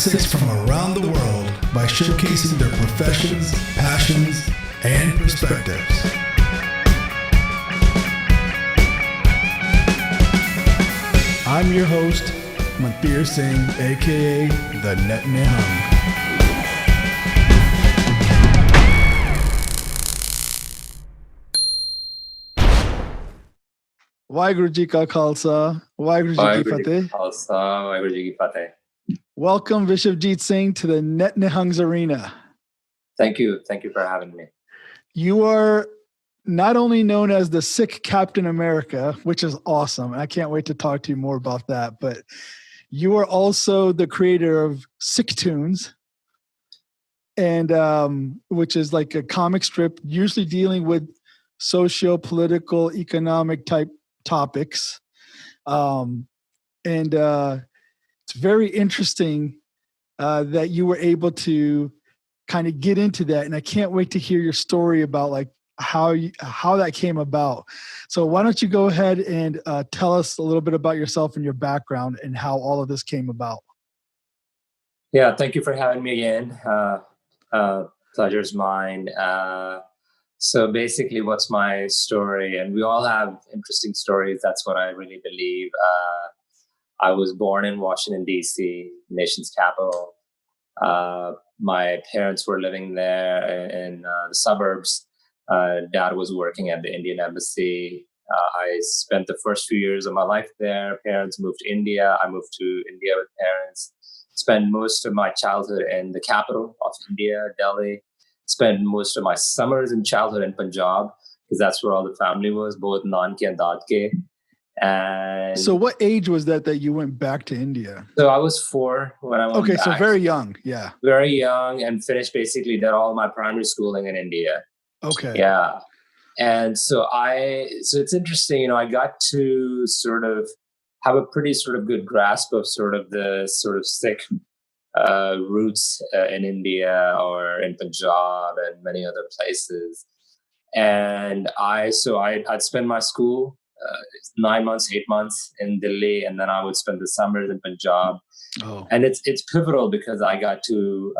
Sikhs from around the world by showcasing their professions, passions, and perspectives. I'm your host, Mandheer Singh, aka the Nihung. Waheguru Ji Ka Khalsa, Waheguru Ji Ki Fateh. Waheguru Ji Ki Fateh. Welcome, Vishavjit Singh, to the Nihung's Arena. Thank you. Thank you for having me. You are not only known as the Sikh Captain America, which is awesome, and I can't wait to talk to you more about that, but you are also the creator of Sikh Tunes, and which is like a comic strip, usually dealing with socio-political, economic type topics. It's very interesting that you were able to kind of get into that. And I can't wait to hear your story about like how that came about. So why don't you go ahead and tell us a little bit about yourself and your background and how all of this came about. Yeah, thank you for having me again. Pleasure's mine. So basically, what's my story? And we all have interesting stories. That's what I really believe. I was born in Washington, D.C., nation's capital. My parents were living there in the suburbs. Dad was working at the Indian Embassy. I spent the first few years of my life there. Parents moved to India. I moved to India with parents. Spent most of my childhood in the capital of India, Delhi. Spent most of my summers in childhood in Punjab, because that's where all the family was, both Nanke and Dadke. And so what age was that you went back to India? So I was 4 when I went back. So very young. Yeah. Very young, and finished basically did all my primary schooling in India. Okay. Yeah. And so it's interesting, I got to sort of have a pretty sort of good grasp of sort of the sort of Sikh roots in India or in Punjab and many other places. And I'd spend my school 9 months, 8 months in Delhi, and then I would spend the summers in Punjab. Oh. And it's pivotal because I got to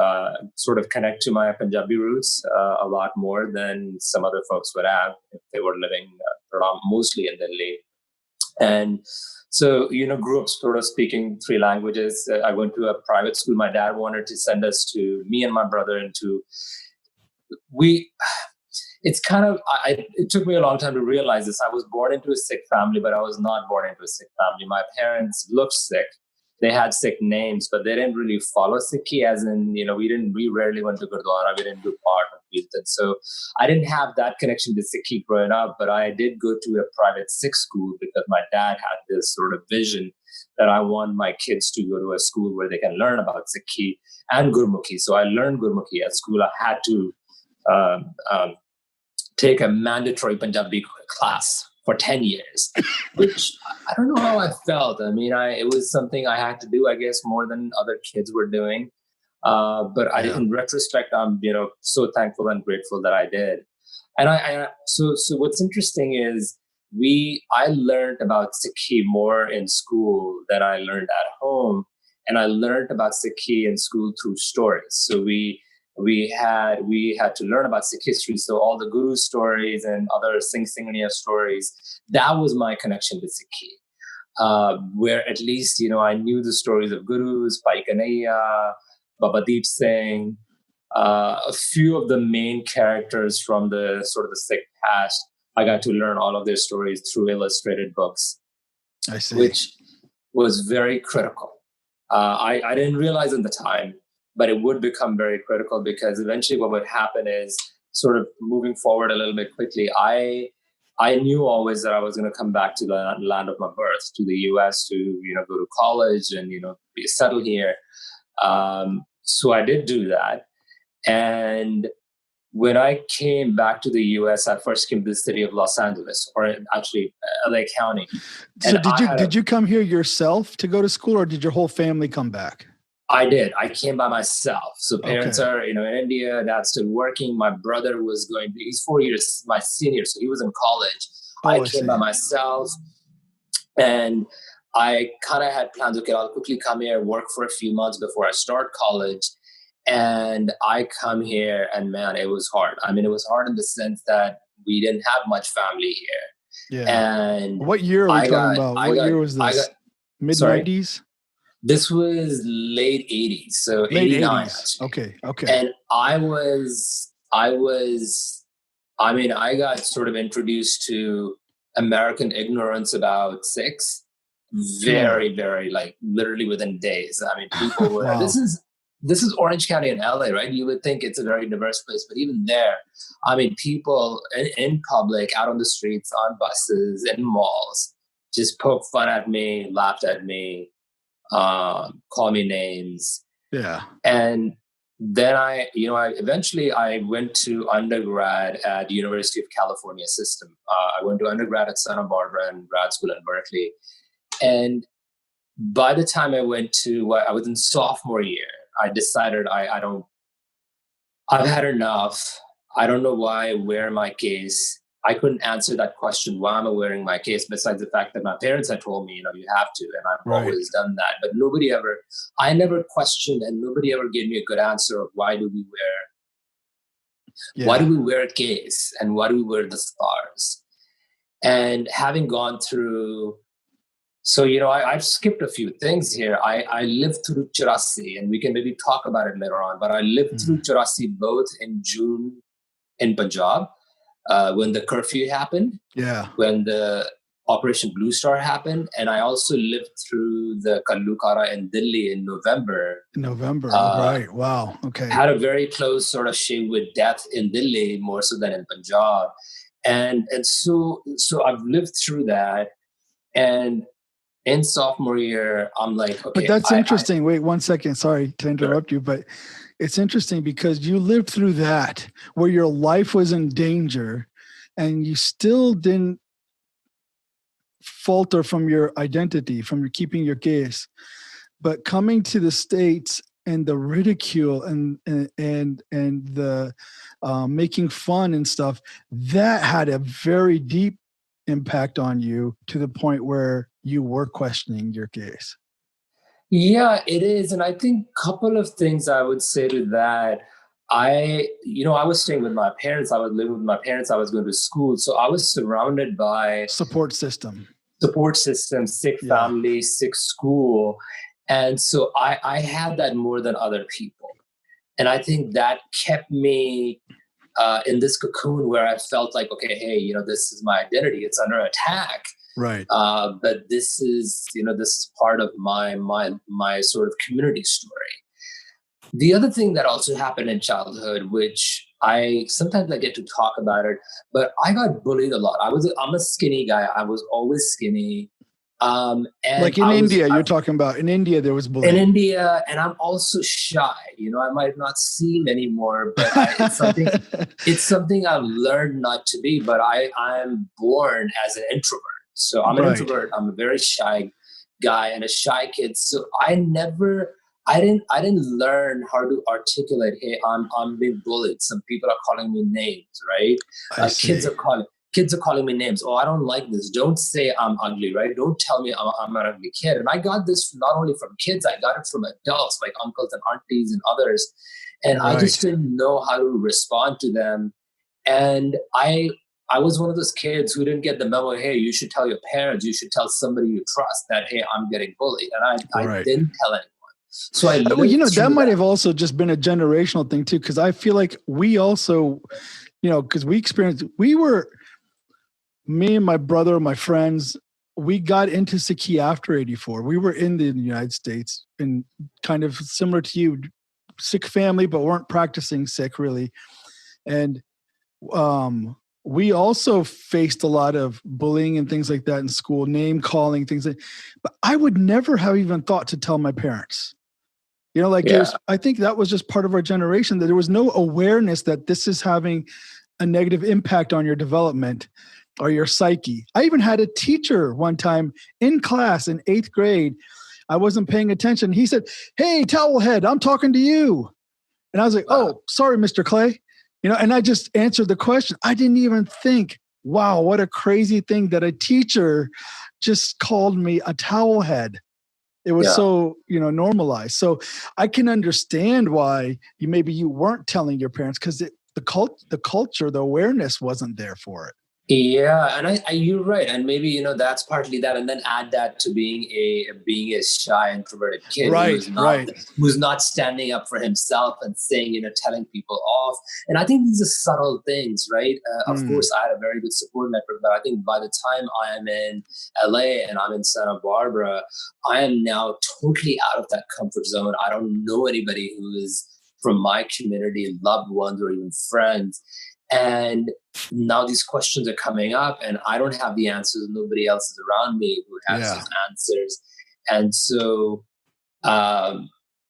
sort of connect to my Punjabi roots a lot more than some other folks would have if they were living mostly in Delhi. And so, grew up sort of speaking 3 languages. I went to a private school. My dad wanted to send us me and my brother it's kind of, it took me a long time to realize this. I was born into a Sikh family, but I was not born into a Sikh family. My parents looked Sikh. They had Sikh names, but they didn't really follow Sikhi, as in, we rarely went to Gurdwara. We didn't do part of Kirtan. So I didn't have that connection to Sikhi growing up, but I did go to a private Sikh school because my dad had this sort of vision that I want my kids to go to a school where they can learn about Sikhi and Gurmukhi. So I learned Gurmukhi at school. I had to take a mandatory Punjabi class for 10 years, which I don't know how I felt. I mean, it was something I had to do, I guess, more than other kids were doing. But in retrospect, I'm, so thankful and grateful that I did. And so what's interesting is I learned about Sikhi more in school than I learned at home. And I learned about Sikhi in school through stories. So we had to learn about Sikh history. So all the Guru stories and other Singhania stories, that was my connection to Sikhi. Where at least, I knew the stories of Gurus, Bhai Kanhaiya, Baba Deep Singh, a few of the main characters from the sort of the Sikh past. I got to learn all of their stories through illustrated books. I see. Which was very critical. I didn't realize at the time, but it would become very critical because eventually what would happen is, sort of moving forward a little bit quickly, I knew always that I was going to come back to the land of my birth, to the US, to, go to college and, be settled here. So I did do that. And when I came back to the US, I first came to the city of Los Angeles, or actually LA County. So did you come here yourself to go to school, or did your whole family come back? I did. I came by myself. So parents are, in India, dad's still working. My brother he's 4 years my senior, so he was in college. I came by myself, and I kind of had plans, okay, I'll quickly come here, work for a few months before I start college. And I come here and man, it was hard. I mean, it was hard in the sense that we didn't have much family here. Yeah. And What year are we talking about? What year was this? Mid sorry, 90s? this was late 80s. So Late 89 80s. actually. Okay. And I mean, I got sort of introduced to American ignorance about Sikhs very, very, like literally within days. I mean, people were, Wow. this is Orange County in LA, right? You would think it's a very diverse place, but even there, I mean, people in public, out on the streets, on buses, in malls, just poke fun at me, laughed at me, call me names. Yeah. And then I eventually went to undergrad at University of California System. I went to undergrad at Santa Barbara and grad school at Berkeley. And by the time I was in sophomore year, I decided I've had enough. I don't know why I wear my case. I couldn't answer that question, why am I wearing my case, besides the fact that my parents had told me, you have to, and I've always done that. But I never questioned, and nobody ever gave me a good answer of why do we wear a case, and why do we wear the stars? And having gone through, so, I've skipped a few things here. I lived through Churasi, and we can maybe talk about it later on, but I lived through Churasi both in June in Punjab, when the curfew happened, when the Operation Blue Star happened, and I also lived through the Kallukara in Delhi in November. Right. Wow. Okay. Had a very close sort of shave with death in Delhi, more so than in Punjab. And so I've lived through that. And in sophomore year, I'm like, okay. But that's interesting. Wait 1 second. Sorry to interrupt you, but it's interesting because you lived through that where your life was in danger and you still didn't falter from your identity, from your keeping your case. But coming to the States and the ridicule and the making fun and stuff, that had a very deep impact on you to the point where you were questioning your case. Yeah, it is. And I think a couple of things I would say to that. I was staying with my parents. I was living with my parents. I was going to school. So I was surrounded by support system, Sikh family, Sikh school. And so I had that more than other people. And I think that kept me in this cocoon where I felt like, okay, hey, this is my identity. It's under attack. Right. But this is part of my sort of community story. The other thing that also happened in childhood, which sometimes I get to talk about it, but I got bullied a lot. I'm a skinny guy. I was always skinny. And like in India, you're talking about in India, there was bullying. In India, and I'm also shy. I might not seem anymore, but it's something I've learned not to be. But I'm born as an introvert, so I'm an introvert. I'm a very shy guy and a shy kid. So I didn't learn how to articulate. Hey, I'm being bullied. Some people are calling me names, right? Kids are calling me names. Oh, I don't like this. Don't say I'm ugly, right? Don't tell me I'm an ugly kid. And I got this not only from kids, I got it from adults like uncles and aunties and others. And I just didn't know how to respond to them. And I was one of those kids who didn't get the memo, hey, you should tell your parents, you should tell somebody you trust that, hey, I'm getting bullied. And I didn't tell anyone. So that might have also just been a generational thing too, because I feel like we also, because me and my brother, my friends, we got into Sikhi after 84. We were in the United States and kind of similar to you, Sikh family, but weren't practicing Sikh really. And we also faced a lot of bullying and things like that in school, name calling, but I would never have even thought to tell my parents. I think that was just part of our generation, that there was no awareness that this is having a negative impact on your development or your psyche. I even had a teacher one time in class in 8th grade. I wasn't paying attention. He said, "Hey, towelhead, I'm talking to you." And I was like, "Oh, sorry, Mr. Clay." And I just answered the question. I didn't even think wow, what a crazy thing that a teacher just called me a towel head. It was Yeah. so, normalized. So I can understand why maybe you weren't telling your parents, because the culture, the awareness wasn't there for it. Yeah, and you're right, and maybe that's partly that, and then add that to being a shy, introverted kid Right, right. who's not standing up for himself and saying, telling people off. And I think these are subtle things, right? Of course, I had a very good support network, but I think by the time I am in LA and I'm in Santa Barbara, I am now totally out of that comfort zone. I don't know anybody who is from my community, loved ones, or even friends. And now these questions are coming up and I don't have the answers. Nobody else is around me who has those answers. And so I,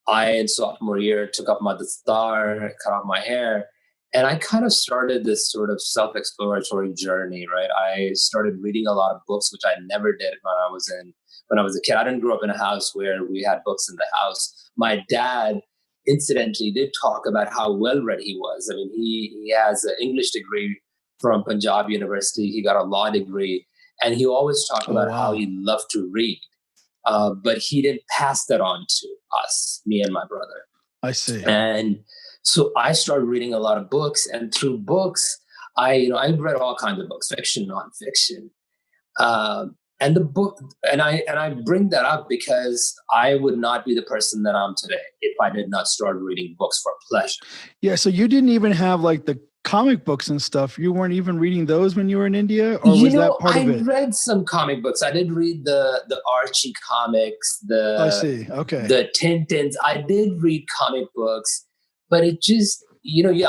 in sophomore year, took up my dastar, cut off my hair. And I kind of started this sort of self-exploratory journey, right? I started reading a lot of books, which I never did when I was a kid. I didn't grow up in a house where we had books in the house. My dad incidentally did talk about how well read he was. I mean, he has an English degree from Punjab University. He got a law degree, and he always talked about how he loved to read. But he didn't pass that on to us, me and my brother. I see. And so I started reading a lot of books, and through books, I read all kinds of books, fiction, nonfiction. And the book, and I bring that up because I would not be the person that I'm today if I did not start reading books for pleasure. Yeah, so you didn't even have like the comic books and stuff. You weren't even reading those when you were in India, or was that part of it? I read some comic books. I did read the Archie comics, I see. Okay. the Tintins. I did read comic books, but it just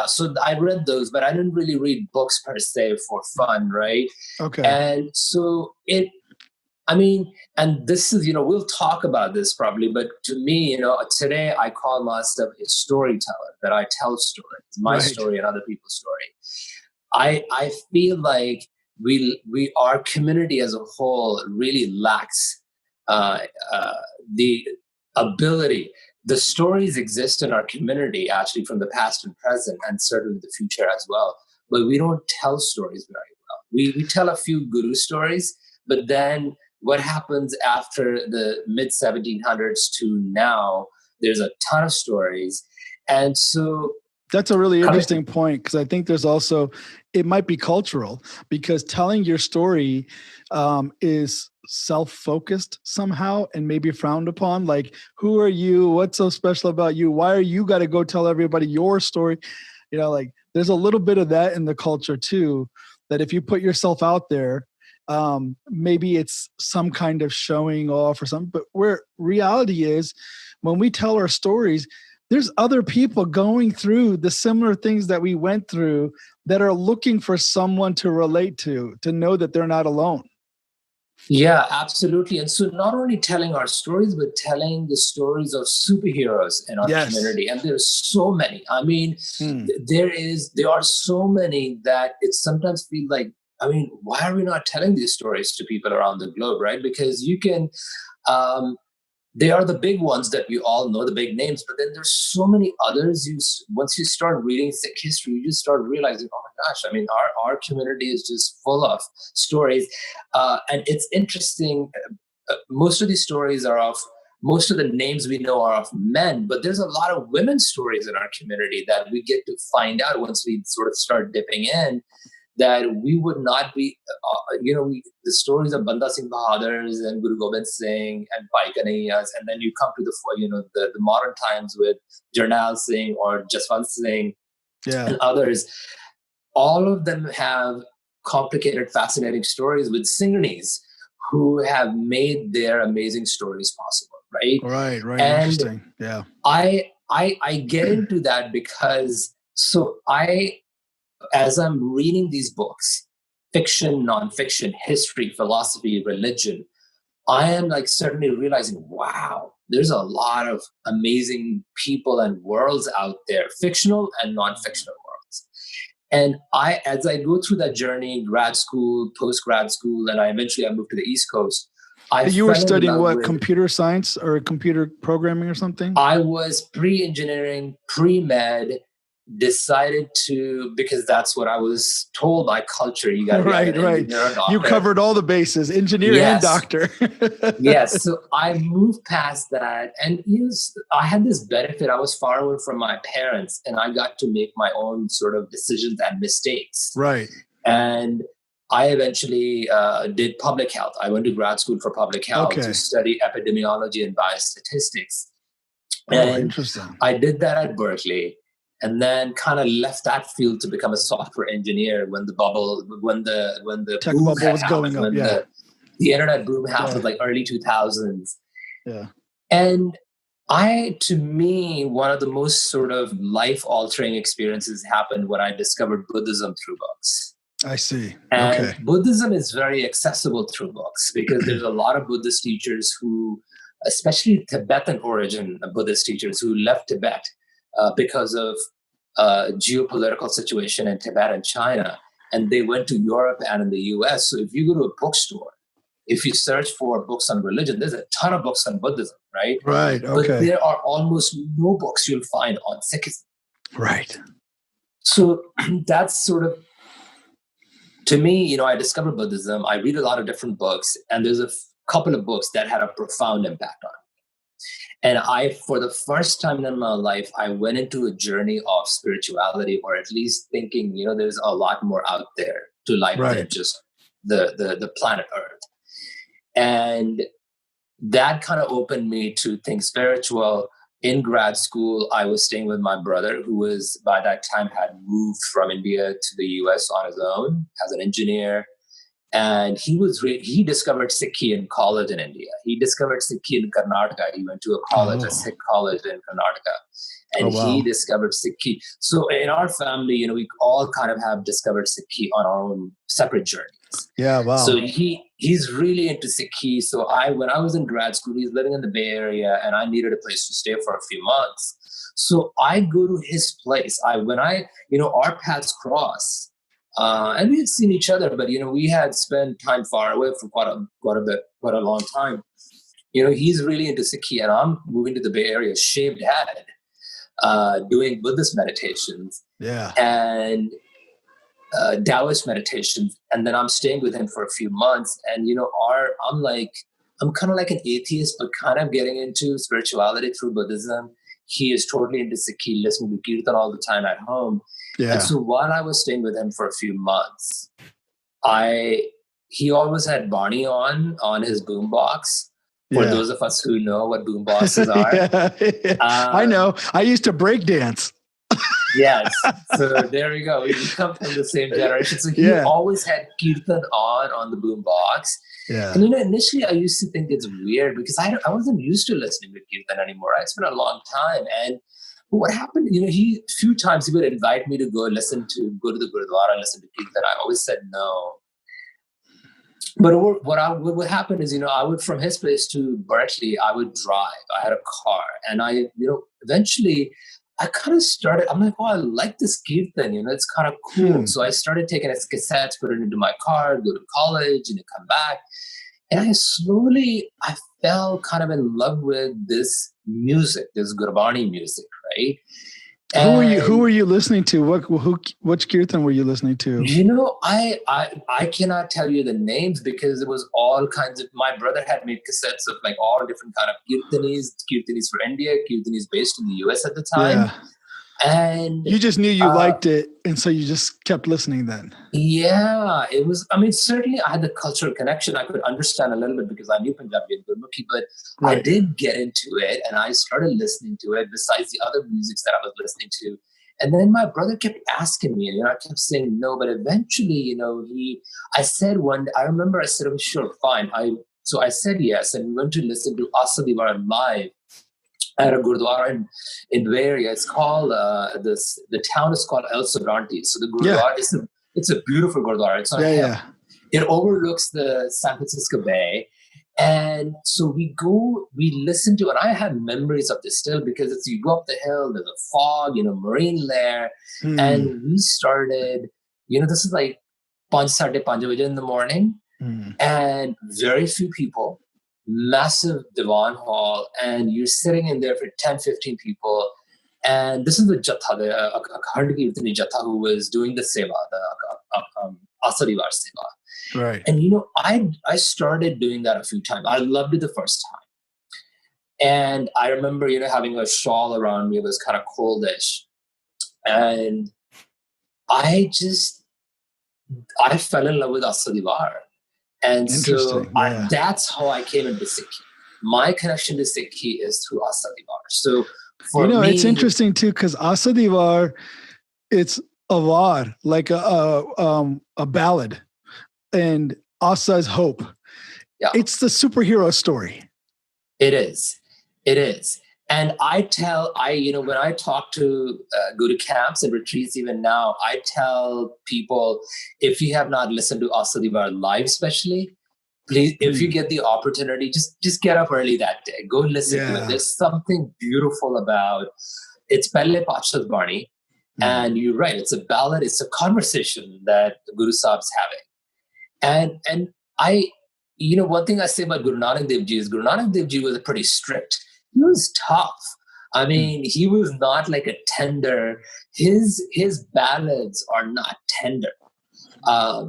so I read those, but I didn't really read books per se for fun, right? Okay. And so and this is, we'll talk about this probably, but to me, today I call myself a storyteller, that I tell stories, my story and other people's story. I feel like our community as a whole really lacks the ability. The stories exist in our community actually from the past and present, and certainly the future as well. But we don't tell stories very well. We tell a few guru stories, but then what happens after the mid 1700s to now, there's a ton of stories. And so that's a really interesting point, because I think there's also, it might be cultural, because telling your story is self-focused somehow and maybe frowned upon. Like, who are you? What's so special about you? Why are you got to go tell everybody your story? Like there's a little bit of that in the culture too, that if you put yourself out there, maybe it's some kind of showing off or something. But where reality is, when we tell our stories, there's other people going through the similar things that we went through that are looking for someone to relate to know that they're not alone. Yeah, absolutely. And so not only telling our stories, but telling the stories of superheroes in our community. And there's so many. I mean, there are so many that it sometimes feels like, why are we not telling these stories to people around the globe, right? Because you can, they are the big ones that we all know, the big names, but then there's so many others. Once you start reading Sikh history, you just start realizing, oh my gosh, our community is just full of stories. And it's interesting. Most of these stories most of the names we know are of men, but there's a lot of women's stories in our community that we get to find out once we sort of start dipping in, that we would not be, the stories of Banda Singh Bahadurs and Guru Gobind Singh and Bhai Kanhaiyas, and then you come to the modern times with Jarnail Singh or Jaswant Singh and others. All of them have complicated, fascinating stories with Singhnis who have made their amazing stories possible, right? Right. And interesting. Yeah. I get into that because as I'm reading these books, fiction, nonfiction, history, philosophy, religion, I am certainly realizing, wow, there's a lot of amazing people and worlds out there, fictional and non-fictional worlds. And as I go through that journey, grad school, post-grad school, and I moved to the East Coast. You were studying what, computer science or computer programming or something? I was pre-engineering, pre-med, decided to, because that's what I was told by culture. You got to be Right, an right. engineer or doctor. You covered all the bases, engineer and doctor. Yes. So I moved past that, and I had this benefit. I was far away from my parents, and I got to make my own sort of decisions and mistakes. Right. And I eventually did public health. I went to grad school for public health to study epidemiology and biostatistics. And interesting. I did that at Berkeley, and then kind of left that field to become a software engineer when the tech boom bubble was happened, going up. The internet boom happened, like early 2000s. Yeah. And to me, one of the most sort of life-altering experiences happened when I discovered Buddhism through books. I see. And Buddhism is very accessible through books because there's a lot of Buddhist teachers who, especially Tibetan origin Buddhist teachers who left Tibet because of geopolitical situation in Tibet and China, and they went to Europe and in the US. So if you go to a bookstore, if you search for books on religion, there's a ton of books on Buddhism, right? Right, okay. But there are almost no books you'll find on Sikhism. Right. So that's sort of, to me, I discovered Buddhism. I read a lot of different books, and there's a couple of books that had a profound impact on me. And for the first time in my life, I went into a journey of spirituality, or at least thinking, there's a lot more out there to life than just the planet Earth. And that kind of opened me to things spiritual. In grad school, I was staying with my brother, who was by that time had moved from India to the US on his own as an engineer. And he discovered Sikhi in college in India. He discovered Sikhi in Karnataka. He went to a college, a Sikh college in Karnataka. And he discovered Sikhi. So in our family, we all kind of have discovered Sikhi on our own separate journeys. Yeah, wow. So he's really into Sikhi. So when I was in grad school, he's living in the Bay Area, and I needed a place to stay for a few months. So I go to his place. Our paths cross. And we had seen each other, but we had spent time far away for quite a long time. He's really into Sikhi, and I'm moving to the Bay Area, shaved head, doing Buddhist meditations, and Taoist meditations, and then I'm staying with him for a few months. And I'm kind of like an atheist, but kind of getting into spirituality through Buddhism. He is totally into Sikhi, listening to Kirtan all the time at home. Yeah. And so while I was staying with him for a few months, he always had Barney on his boombox. For those of us who know what boomboxes are. I know. I used to break dance. Yes. So there we go. We come from the same generation. So he always had Kirtan on the boombox. Yeah. And initially I used to think it's weird because I wasn't used to listening to Kirtan anymore. It's been a long time. And what happened, few times he would invite me to go to the Gurdwara and listen to Kirtan. I always said no. But what would happen is, I would, from his place to Berkeley, I would drive. I had a car, and eventually I kind of started, I'm like, oh, I like this Kirtan, it's kind of cool. So I started taking his cassettes, put it into my car, go to college, come back. And I fell kind of in love with this music, this Gurbani music, right? Who were you listening to? Which Kirtan were you listening to? I cannot tell you the names because it was all kinds of, my brother had made cassettes of like all different kind of Kirtanis for India, Kirtanis based in the US at the time. Yeah. And you just knew you liked it, and so you just kept listening then. Yeah, it was, certainly I had the cultural connection. I could understand a little bit because I knew Punjabi and Gurmukhi, but I did get into it, and I started listening to it besides the other musics that I was listening to. And then my brother kept asking me, and I kept saying no, but eventually, I said I remember I said, oh, sure, fine. So I said yes, and we went to listen to Asa Diwan live at a Gurdwara in Bay Area. It's called, the town is called El Sobranti. So the Gurdwara, it's a beautiful Gurdwara. It's on a hill. It overlooks the San Francisco Bay. And so we listen to, and I have memories of this still because you go up the hill, there's a fog, marine layer. And we started, this is like 5:30 in the morning, and very few people. Massive divan hall, and you're sitting in there for 10, 15 people, And this is the Jatha, the Akhand Kirtani Jatha, who was doing the seva, the Asadivar seva. Right. And, I started doing that a few times. I loved it the first time. And I remember, having a shawl around me. It was kind of coldish. And I fell in love with Asadivar. And so that's how I came into Sikhi. My connection to Sikhi is through Asadivar. So for me, it's interesting too, because Asadivar, it's a var, like a ballad, and Asa is hope. Yeah. It's the superhero story. It is. And when I talk to go to camps and retreats, even now, I tell people, if you have not listened to Asadivar live, especially, please, if you get the opportunity, just get up early that day. Go listen to it. There's something beautiful about it's Pelle Pachad Bani. And you're right, it's a ballad, it's a conversation that Guru Sahib's having. And I, one thing I say about Guru Nanak Dev Ji is Guru Nanak Dev Ji was pretty strict. He was tough. I mean, he was not like a tender. His ballads are not tender.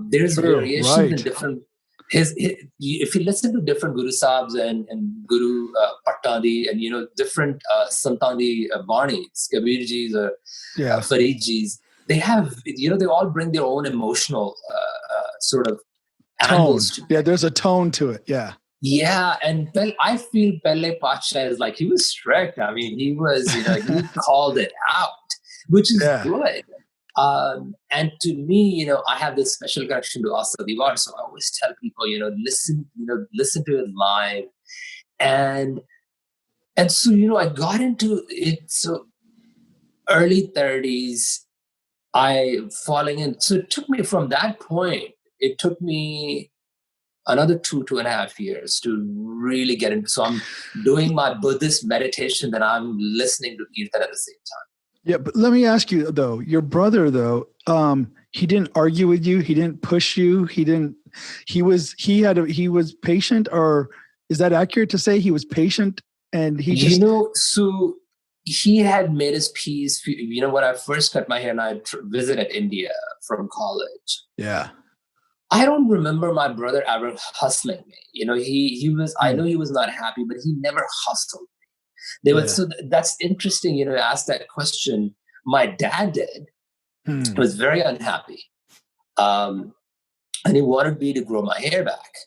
There's variation in different. If you listen to different Guru Sahibs and Guru Pattadi and different Santani Banis, Kabirjis or Faridjis, they have they all bring their own emotional sort of tone. There's a tone to it. Yeah, and I feel Pelle Pacha is like he was strict. I mean, he was he called it out, which is good. And to me, I have this special connection to Asadivar, so I always tell people, listen to it live, and so I got into it. So early 30s, I falling in. So it took me from that point. It took me another 2.5 years to really get into. So I'm doing my Buddhist meditation, then I'm listening to Kirtan at the same time. Yeah, but let me ask you though, your brother though, he didn't argue with you, he didn't push you, he was patient, or is that accurate to say he was patient and he just so he had made his peace. When I first cut my hair and I visited India from college. Yeah. I don't remember my brother ever hustling me. He was, I know he was not happy, but he never hustled. So that's interesting, ask that question. My dad did. Was very unhappy. And he wanted me to grow my hair back.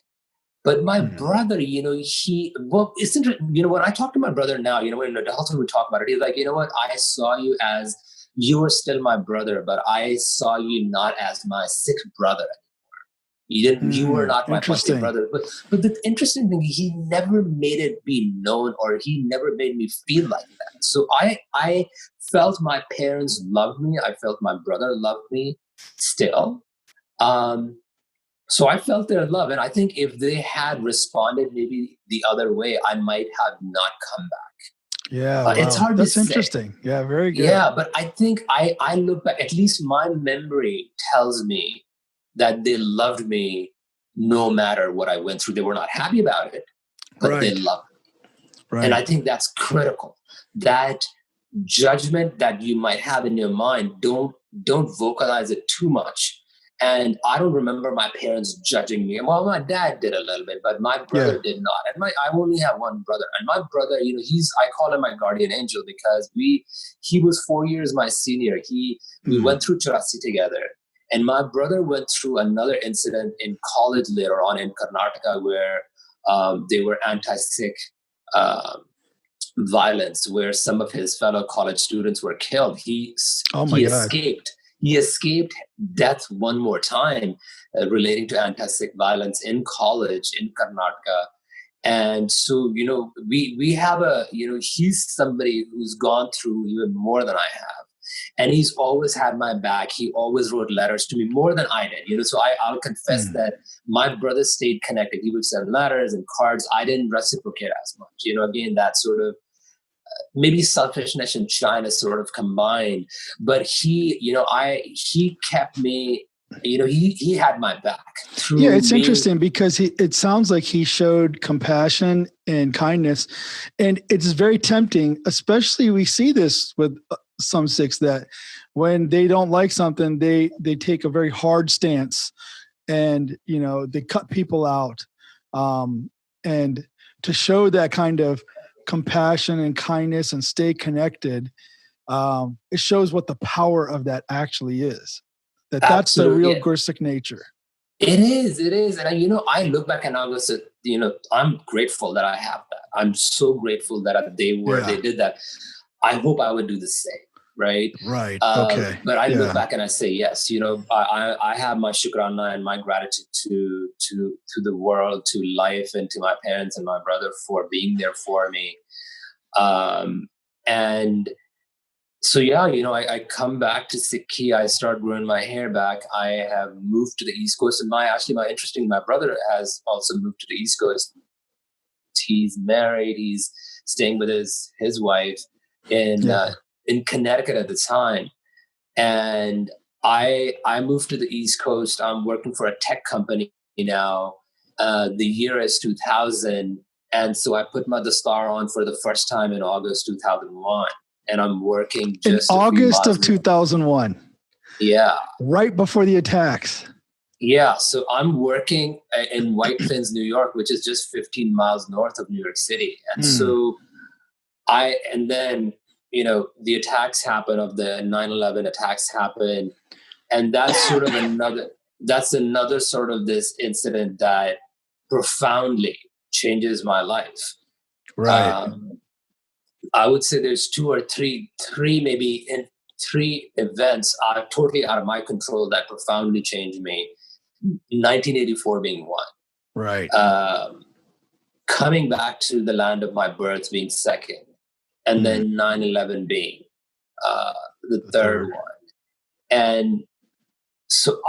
But my brother, it's interesting, when I talk to my brother now, when adulthood we talk about it, he's like, I saw you as, you were still my brother, but I saw you not as my Sikh brother. You were not my Sikh brother. But the interesting thing, he never made it be known, or he never made me feel like that. So I felt my parents loved me. I felt my brother loved me still. So I felt their love. And I think if they had responded maybe the other way, I might have not come back. Yeah, wow. It's hard That's to say. Interesting. Yeah, very good. Yeah, but I think I look back, at least my memory tells me that they loved me no matter what I went through. They were not happy about it, but they loved me. Right. And I think that's critical. That judgment that you might have in your mind, don't vocalize it too much. And I don't remember my parents judging me. Well, my dad did a little bit, but my brother did not. And I only have one brother. And my brother, I call him my guardian angel, because he was 4 years my senior. We went through Churasi together. And my brother went through another incident in college later on in Karnataka, where they were anti-Sikh violence, where some of his fellow college students were killed. He escaped. He escaped death one more time relating to anti-Sikh violence in college in Karnataka. And so, we have he's somebody who's gone through even more than I have. And he's always had my back. He always wrote letters to me more than I did. So I'll confess that my brother stayed connected. He would send letters and cards. I didn't reciprocate as much. Again, that sort of maybe selfishness and shyness sort of combined. But he kept me he had my back through. Yeah, it's me. interesting because it sounds like he showed compassion and kindness, and it's very tempting. Especially we see this with some Sikhs that when they don't like something, they take a very hard stance, and they cut people out, and to show that kind of compassion and kindness and stay connected, it shows what the power of that actually is. That's the real Gursikh nature. It is. And I look back and I was, I'm grateful that I have that. I'm so grateful that they did that. I hope I would do the same. Right. Right. Okay. But I look back and I say, yes, I have my shukrana and my gratitude to the world, to life, and to my parents and my brother for being there for me. And so, I come back to Sikhi. I start growing my hair back. I have moved to the East Coast. And my brother has also moved to the East Coast. He's married. He's staying with his wife in Connecticut at the time. And I moved to the East Coast. I'm working for a tech company now. The year is 2000. And so I put the star on for the first time in August 2001. And I'm working just in August of 2001. Yeah. Right before the attacks. Yeah. So I'm working in White Plains, New York, which is just 15 miles north of New York City. And so then the attacks happen, of the 9/11 attacks happen. And that's sort of another sort of this incident that profoundly changes my life. Right. I would say there's two or three events are totally out of my control that profoundly changed me. 1984 being one. Right. Coming back to the land of my birth being second. And then 9/11 being the third one. And so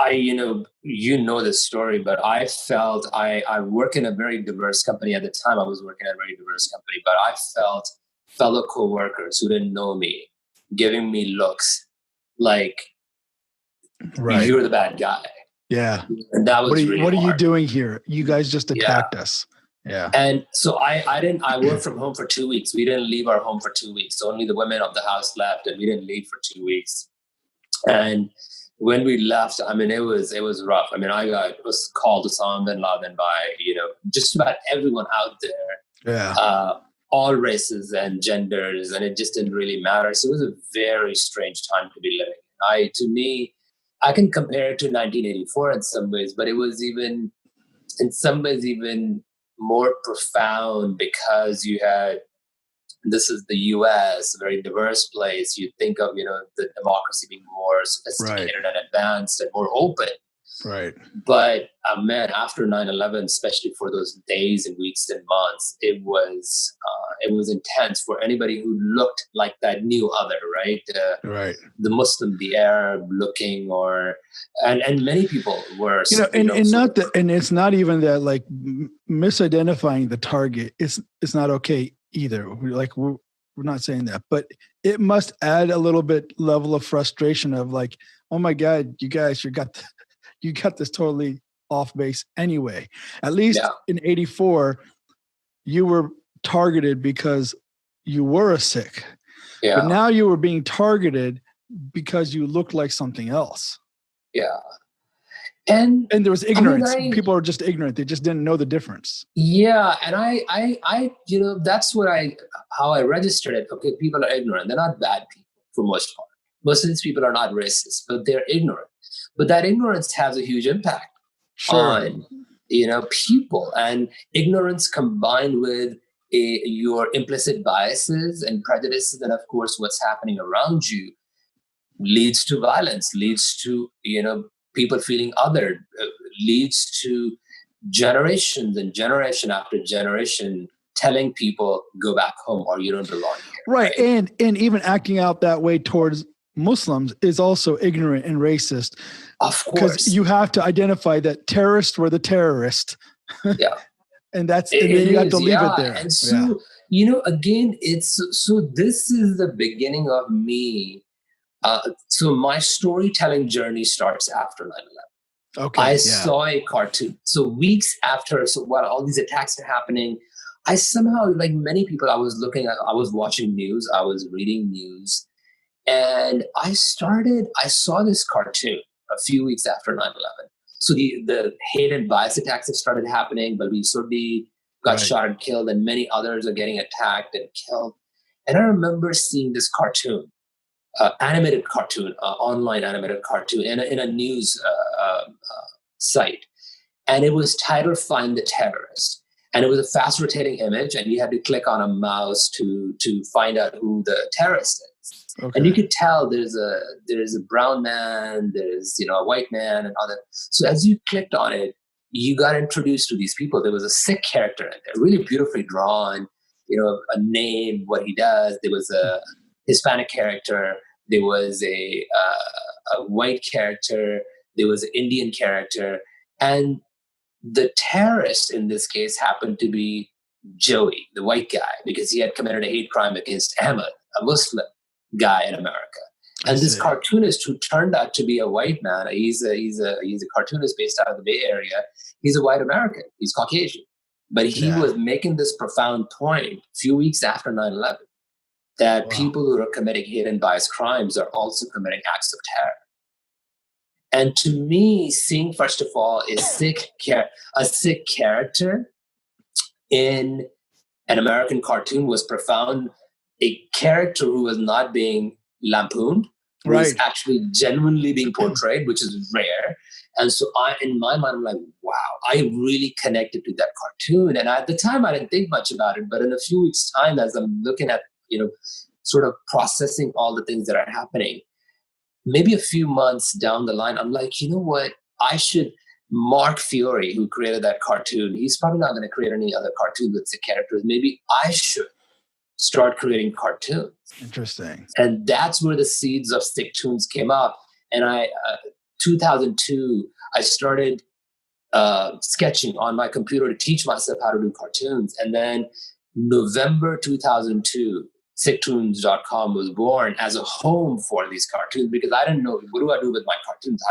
this story, but I felt I work in a very diverse company at the time. I was working at a very diverse company, but I felt fellow coworkers who didn't know me giving me looks like, you're the bad guy. Yeah. And that was what are you doing here? You guys just attacked us. Yeah. And so I worked from home for 2 weeks. We didn't leave our home for 2 weeks. Only the women of the house left, and we didn't leave for 2 weeks. And when we left, it was rough. I was called Osama bin Laden by, just about everyone out there. Yeah. All races and genders, and it just didn't really matter. So it was a very strange time to be living. To me, I can compare it to 1984 in some ways, but it was in some ways even more profound because this is the US, a very diverse place. You think of, the democracy being more sophisticated and advanced and more open. Right. But after 9/11, especially for those days and weeks and months, it was intense for anybody who looked like that new other, right? Right. The Muslim, the Arab looking, and many people were. And it's not even that, like, misidentifying the target. It's not okay either. We're not saying that, but it must add a little bit level of frustration of like, oh my God, you guys, you got this totally off base anyway. At least in 84, you were targeted because you were a Sikh. Yeah. But now you were being targeted because you looked like something else. Yeah. And there was ignorance. People are just ignorant. They just didn't know the difference. Yeah. And I that's how I registered it. Okay, people are ignorant. They're not bad people for most part. Most of these people are not racist, but they're ignorant. But that ignorance has a huge impact on, people, and ignorance combined with your implicit biases and prejudices, and of course, what's happening around you leads to violence, leads to, people feeling othered, leads to generations and generation after generation telling people, go back home or you don't belong here. Right. And even acting out that way towards Muslims is also ignorant and racist. Of course. Because you have to identify that terrorists were the terrorists. Yeah. And then you have to leave it there. And so, again, this is the beginning of me. So my storytelling journey starts after 9/11. Okay. I Yeah. saw a cartoon. So weeks after, so while all these attacks are happening, I somehow, like many people, I was watching news, I was reading news, and I saw this cartoon a few weeks after 9/11. So the hate and bias attacks have started happening. Balbir Sodhi got Right. shot and killed, and many others are getting attacked and killed. And I remember seeing this cartoon, animated cartoon, online animated cartoon in a news site. And it was titled Find the Terrorist. And it was a fast rotating image, and you had to click on a mouse to find out who the terrorist is. Okay. And you could tell there's a brown man, there's a white man, and other. So as you clicked on it, you got introduced to these people. There was a Sikh character in there, really beautifully drawn. A name, what he does. There was a Hispanic character. There was a white character. There was an Indian character, and the terrorist in this case happened to be Joey, the white guy, because he had committed a hate crime against Ahmed, a Muslim guy in America. And this cartoonist, who turned out to be a white man, he's a cartoonist based out of the Bay Area. He's a white American. He's Caucasian, but he was making this profound point a few weeks after 9/11 that people who are committing hate and bias crimes are also committing acts of terror. And to me, seeing, first of all, a Sikh character in an American cartoon was profound. A character who was not being lampooned, who was actually genuinely being portrayed, which is rare. And so in my mind, I'm like, wow, I really connected to that cartoon. And at the time, I didn't think much about it. But in a few weeks' time, as I'm looking at, sort of processing all the things that are happening, maybe a few months down the line, I'm like, you know what? Mark Fiore, who created that cartoon, he's probably not going to create any other cartoon with the characters. Maybe I should start creating cartoons. Interesting. And that's where the seeds of Sikh Tunes came up. And 2002, I started sketching on my computer to teach myself how to do cartoons. And then November 2002, SikhTunes.com was born as a home for these cartoons, because I didn't know, what do I do with my cartoons?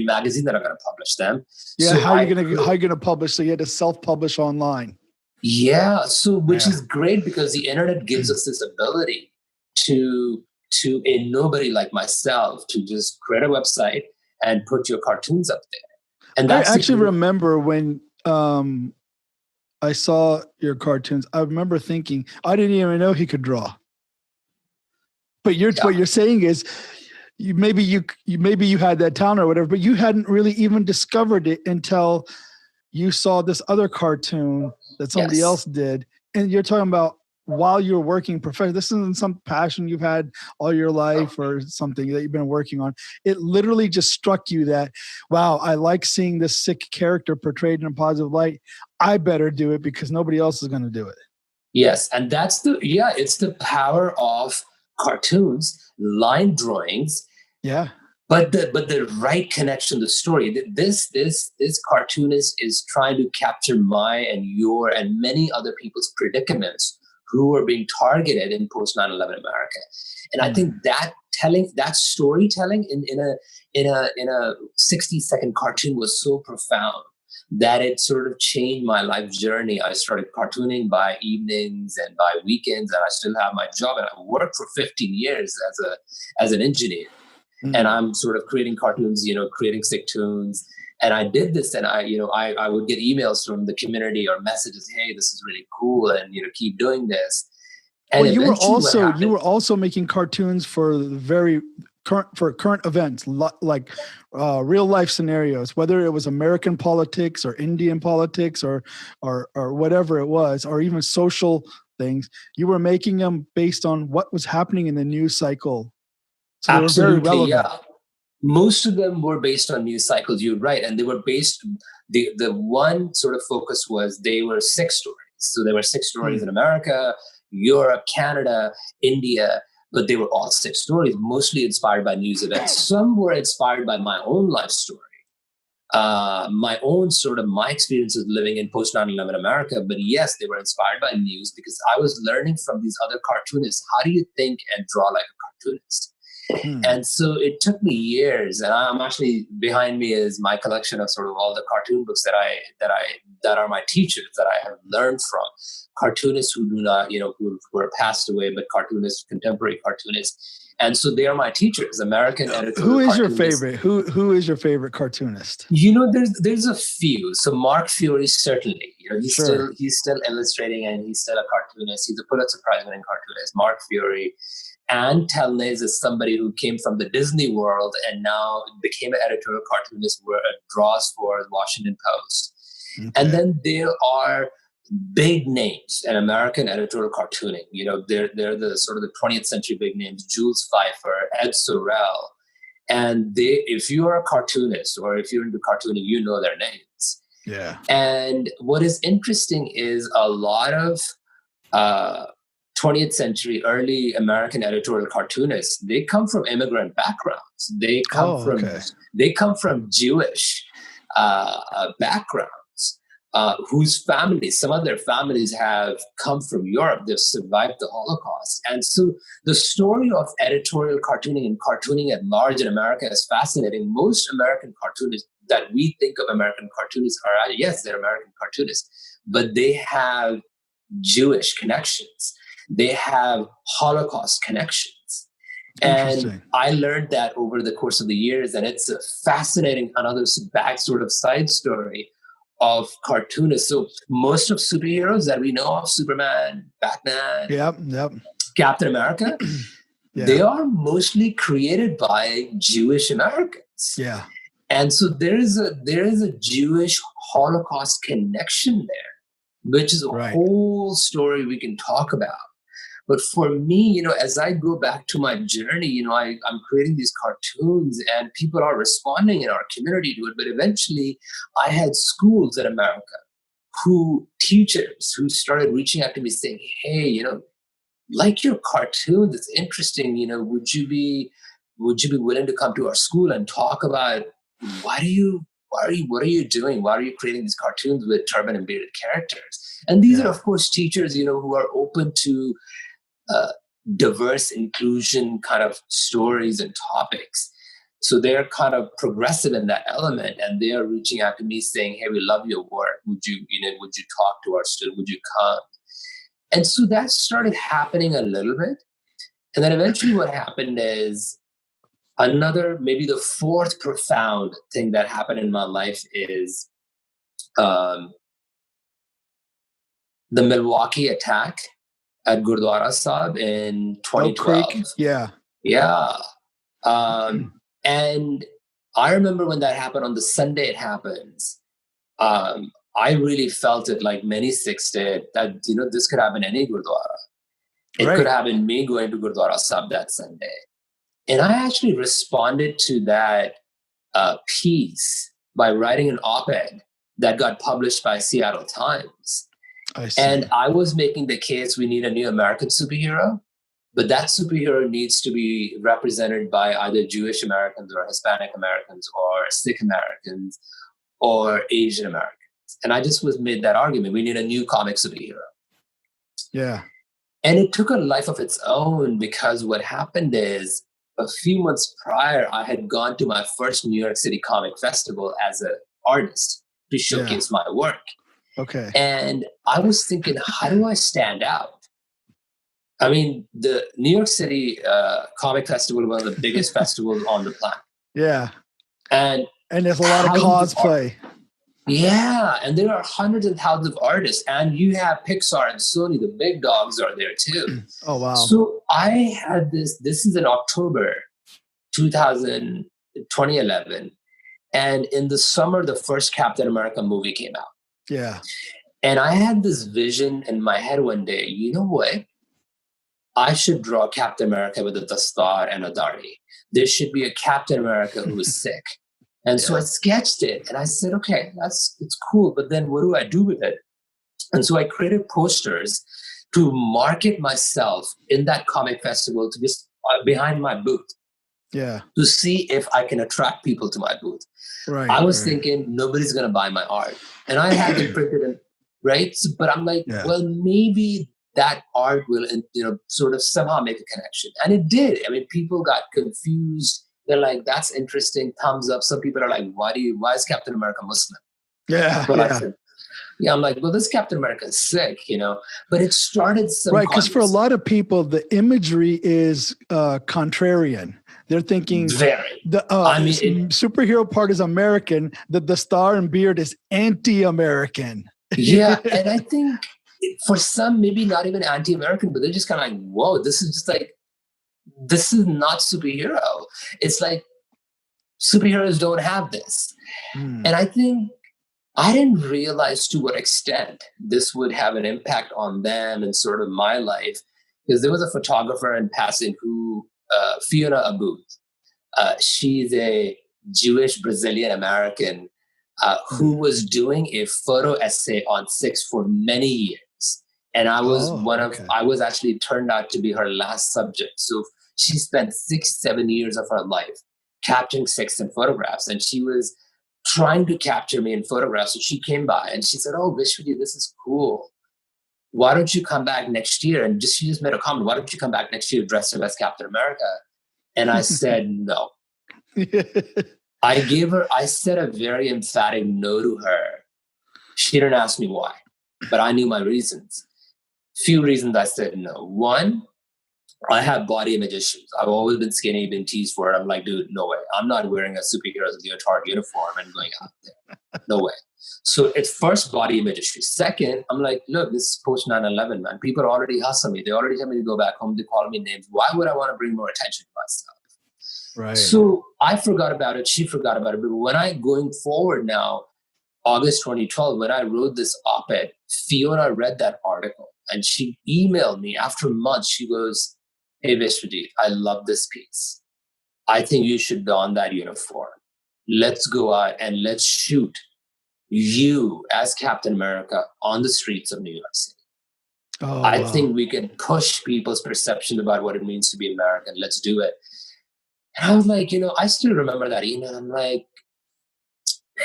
Magazines that are going to publish them. Yeah, so how are you going to publish? So you had to self-publish online. Yeah, which is great, because the internet gives us this ability to a nobody like myself to just create a website and put your cartoons up there. And I actually remember when I saw your cartoons, I remember thinking, I didn't even know he could draw. But what you're saying is, maybe you had that talent or whatever, but you hadn't really even discovered it until you saw this other cartoon that somebody else did. And you're talking about while you're working professionally. This isn't some passion you've had all your life or something that you've been working on. It literally just struck you that, wow, I like seeing this Sikh character portrayed in a positive light. I better do it because nobody else is going to do it. Yes. And that's it's the power of cartoons, line drawings. Yeah. But the right connection to the story. This cartoonist is trying to capture my and your and many other people's predicaments who are being targeted in post 9/11 America. And I think that storytelling in a 60-second cartoon was so profound that it sort of changed my life journey. I started cartooning by evenings and by weekends, and I still have my job, and I worked for 15 years as an engineer. And I'm sort of creating cartoons, creating Sikh tunes. And I did this, and I would get emails from the community or messages, hey, this is really cool, and keep doing this. And well, you were also making cartoons for current events, like real life scenarios, whether it was American politics or Indian politics or whatever it was, or even social things. You were making them based on what was happening in the news cycle. So they were very relevant. Yeah. Most of them were based on news cycles. You're right. And they were based, the one sort of focus was they were Sikh stories. So there were Sikh stories in America, Europe, Canada, India, but they were all Sikh stories, mostly inspired by news events. Some were inspired by my own life story, my own my experiences living in post 9/11 America. But yes, they were inspired by news, because I was learning from these other cartoonists. How do you think and draw like a cartoonist? And so it took me years, and I'm actually, behind me is my collection of sort of all the cartoon books that are my teachers that I have learned from. Cartoonists who do not, who are passed away, but cartoonists, contemporary cartoonists. And so they are my teachers, American editorial. Who is your favorite? Who is your favorite cartoonist? There's a few. So Mark Fury, certainly. He's still illustrating, and he's still a cartoonist. He's a Pulitzer Prize-winning cartoonist. Mark Fury. And Telnez is somebody who came from the Disney world and now became an editorial cartoonist where it draws for the Washington Post. Okay. And then there are big names in American editorial cartooning. They're the sort of the 20th century big names: Jules Feiffer, Ed Sorel. And if you are a cartoonist or if you're into cartooning, you know their names. Yeah. And what is interesting is a lot of 20th century early American editorial cartoonists, they come from immigrant backgrounds. They come from Jewish backgrounds, whose families, some of their families have come from Europe. They've survived the Holocaust. And so the story of editorial cartooning and cartooning at large in America is fascinating. Most American cartoonists that we think of American cartoonists are, yes, they're American cartoonists, but they have Jewish connections. They have Holocaust connections. And I learned that over the course of the years. And it's a fascinating, another sort of side story of cartoonists. So most of superheroes that we know of, Superman, Batman, Captain America, they are mostly created by Jewish Americans. Yeah. And so there is a Jewish Holocaust connection there, which is a whole story we can talk about. But for me, as I go back to my journey, I'm creating these cartoons and people are responding in our community to it. But eventually I had schools in America teachers who started reaching out to me saying, hey, like your cartoons, it's interesting. Would you be willing to come to our school and talk about what are you doing? Why are you creating these cartoons with turban and bearded characters? And these are, of course, teachers, who are open to diverse inclusion kind of stories and topics. So they're kind of progressive in that element, and they are reaching out to me saying, hey, we love your work. Would you talk to our student? Would you come? And so that started happening a little bit. And then eventually what happened is maybe the fourth profound thing that happened in my life is the Milwaukee attack at Gurdwara Sahib in 2012. Yeah. And I remember when that happened, on the Sunday it happens, I really felt it, like many Sikhs did, that, this could happen any Gurdwara. It could happen me going to Gurdwara Sahib that Sunday. And I actually responded to that piece by writing an op-ed that got published by Seattle Times. And I was making the case we need a new American superhero, but that superhero needs to be represented by either Jewish Americans or Hispanic Americans or Sikh Americans or Asian Americans. And I just made that argument. We need a new comic superhero. Yeah. And it took a life of its own, because what happened is a few months prior, I had gone to my first New York City Comic Festival as an artist to showcase my work. Okay. And I was thinking, how do I stand out? I mean, the New York City Comic Festival is one of the biggest festivals on the planet. Yeah. And there's a lot of cosplay. Yeah. And there are hundreds and thousands of artists. And you have Pixar and Sony, the big dogs are there too. Oh, wow. So I had this is in October 2011. And in the summer, the first Captain America movie came out. Yeah. And I had this vision in my head one day, you know what? I should draw Captain America with a dastar and a dari. There should be a Captain America who is Sikh. And so I sketched it and I said, okay, it's cool. But then what do I do with it? And so I created posters to market myself in that comic festival, to just behind my booth. Yeah. To see if I can attract people to my booth. Right. I was thinking nobody's going to buy my art. And I had it printed in, right? But I'm like, well, maybe that art will, sort of somehow make a connection. And it did. I mean, people got confused. They're like, that's interesting, thumbs up. Some people are like, why is Captain America Muslim? Yeah, But I yeah. said, yeah, I'm like, well, this Captain America is Sikh, but it started some Right, because for a lot of people, the imagery is contrarian. They're thinking very. the superhero part is American, the star and beard is anti-American. Yeah, and I think for some, maybe not even anti-American, but they're just kind of like, whoa, this is not superhero. It's like superheroes don't have this. And I think I didn't realize to what extent this would have an impact on them and sort of my life, because there was a photographer in passing who, Fiona Abud, she's a Jewish Brazilian American who was doing a photo essay on Sikhs for many years. And I was I was actually turned out to be her last subject. So she spent 6-7 years of her life capturing Sikhs in photographs. And she was trying to capture me in photographs. So she came by and she said, oh, Vishavjit, this is cool. Why don't you come back next year? And she just made a comment, why don't you come back next year dressed up as Captain America? And I said, no. I said a very emphatic no to her. She didn't ask me why, but I knew my reasons. Few reasons I said no. One, I have body image issues. I've always been skinny, been teased for it. I'm like, dude, no way. I'm not wearing a superhero's leotard uniform and going out there. No way. So it's first body image issue. Second, I'm like, look, this is post 9/11, man. People already hustle me. They already tell me to go back home. They call me names. Why would I want to bring more attention to myself? Right. So I forgot about it. She forgot about it. But when going forward now, August 2012, when I wrote this op-ed, Fiona read that article and she emailed me after months. She goes, hey, Vishavjit, I love this piece. I think you should don that uniform. Let's go out and let's shoot you as Captain America on the streets of New York City. I think we can push people's perception about what it means to be American. Let's do it. And I was like, I still remember that email. I'm like,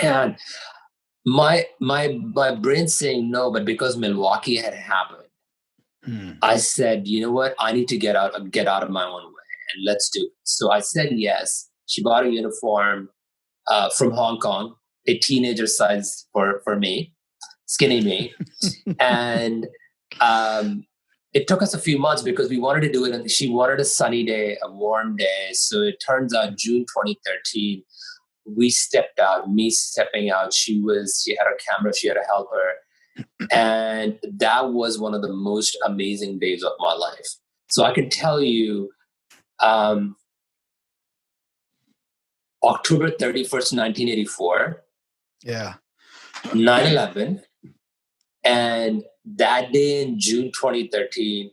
man, my brain saying no, but because Milwaukee had happened, I said, you know what? I need to get out of my own way and let's do it. So I said yes. She bought a uniform from Hong Kong, a teenager size for me, skinny me. And it took us a few months because we wanted to do it. And she wanted a sunny day, a warm day. So it turns out June 2013, we stepped out, me stepping out. She had a camera, she had a helper. And that was one of the most amazing days of my life. So I can tell you, October 31st, 1984. Yeah. 9/11. And that day in June 2013,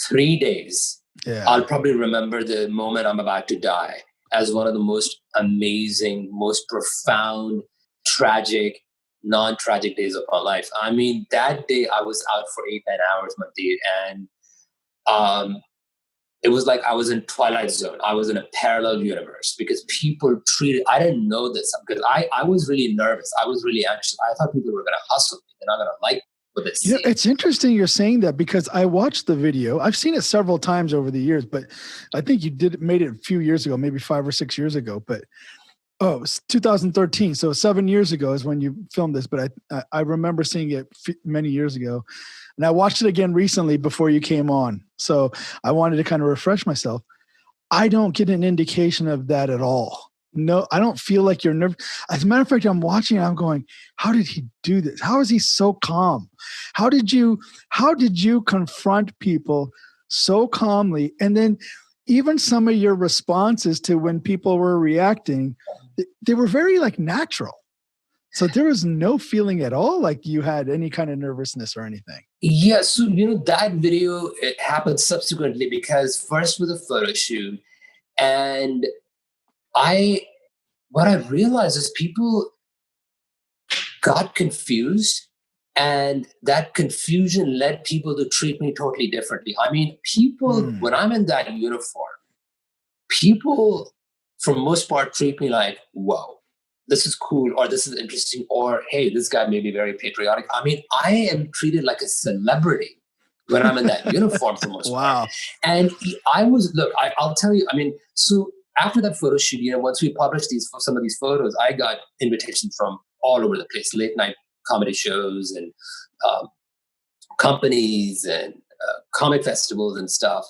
3 days, I'll probably remember the moment I'm about to die as one of the most amazing, most profound, tragic, non-tragic days of my life. I mean, that day I was out for 8-9 hours, Mandheer, and it was like I was in Twilight Zone. I was in a parallel universe because people I didn't know this because I was really nervous. I was really anxious. I thought people were going to hustle me. They're not going to like what they see. It's interesting you're saying that because I watched the video. I've seen it several times over the years, but I think you made it a few years ago, maybe 5 or 6 years ago, but it was 2013. So 7 years ago is when you filmed this, but I remember seeing it many years ago. And I watched it again recently before you came on. So I wanted to kind of refresh myself. I don't get an indication of that at all. No, I don't feel like you're nervous. As a matter of fact, I'm watching it, I'm going, how did he do this? How is he so calm? How did you confront people so calmly? And then even some of your responses to when people were reacting, they were very natural. So there was no feeling at all like you had any kind of nervousness or anything. Yeah, so that video, it happened subsequently because first with a photo shoot, and what I realized is people got confused, and that confusion led people to treat me totally differently. I mean, people, when I'm in that uniform, people for most part treat me like, whoa, this is cool, or this is interesting, or hey, this guy may be very patriotic. I mean, I am treated like a celebrity when I'm in that uniform for most Wow. part. And I'll tell you, I mean, so after that photo shoot, once we published some of these photos, I got invitations from all over the place, late night comedy shows and um, companies and comic festivals and stuff.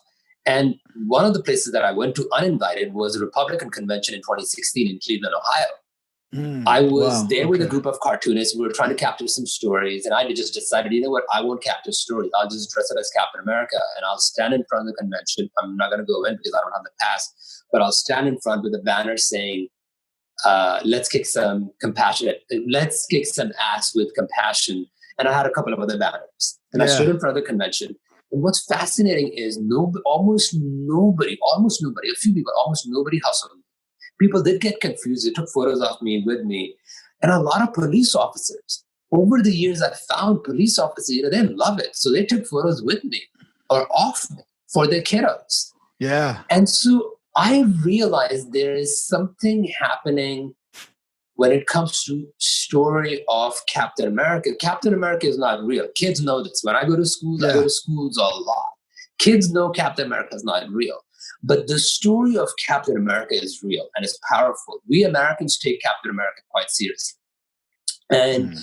And one of the places that I went to uninvited was a Republican convention in 2016 in Cleveland, Ohio. I was there with a group of cartoonists. We were trying to capture some stories, and I just decided, you know what, I won't capture stories. I'll just dress up as Captain America, and I'll stand in front of the convention. I'm not going to go in because I don't have the pass, but I'll stand in front with a banner saying, let's kick some ass with compassion. And I had a couple of other banners, and I stood in front of the convention. And what's fascinating is almost nobody, a few people, almost nobody hustled me. People did get confused. They took photos of me with me. And a lot of police officers. Over the years, I found police officers, they love it. So they took photos with me or off me for their kiddos. Yeah. And so I realized there is something happening when it comes to story of Captain America. Captain America is not real. Kids know this. When I go to schools, I go to schools a lot. Kids know Captain America is not real. But the story of Captain America is real and it's powerful. We Americans take Captain America quite seriously. And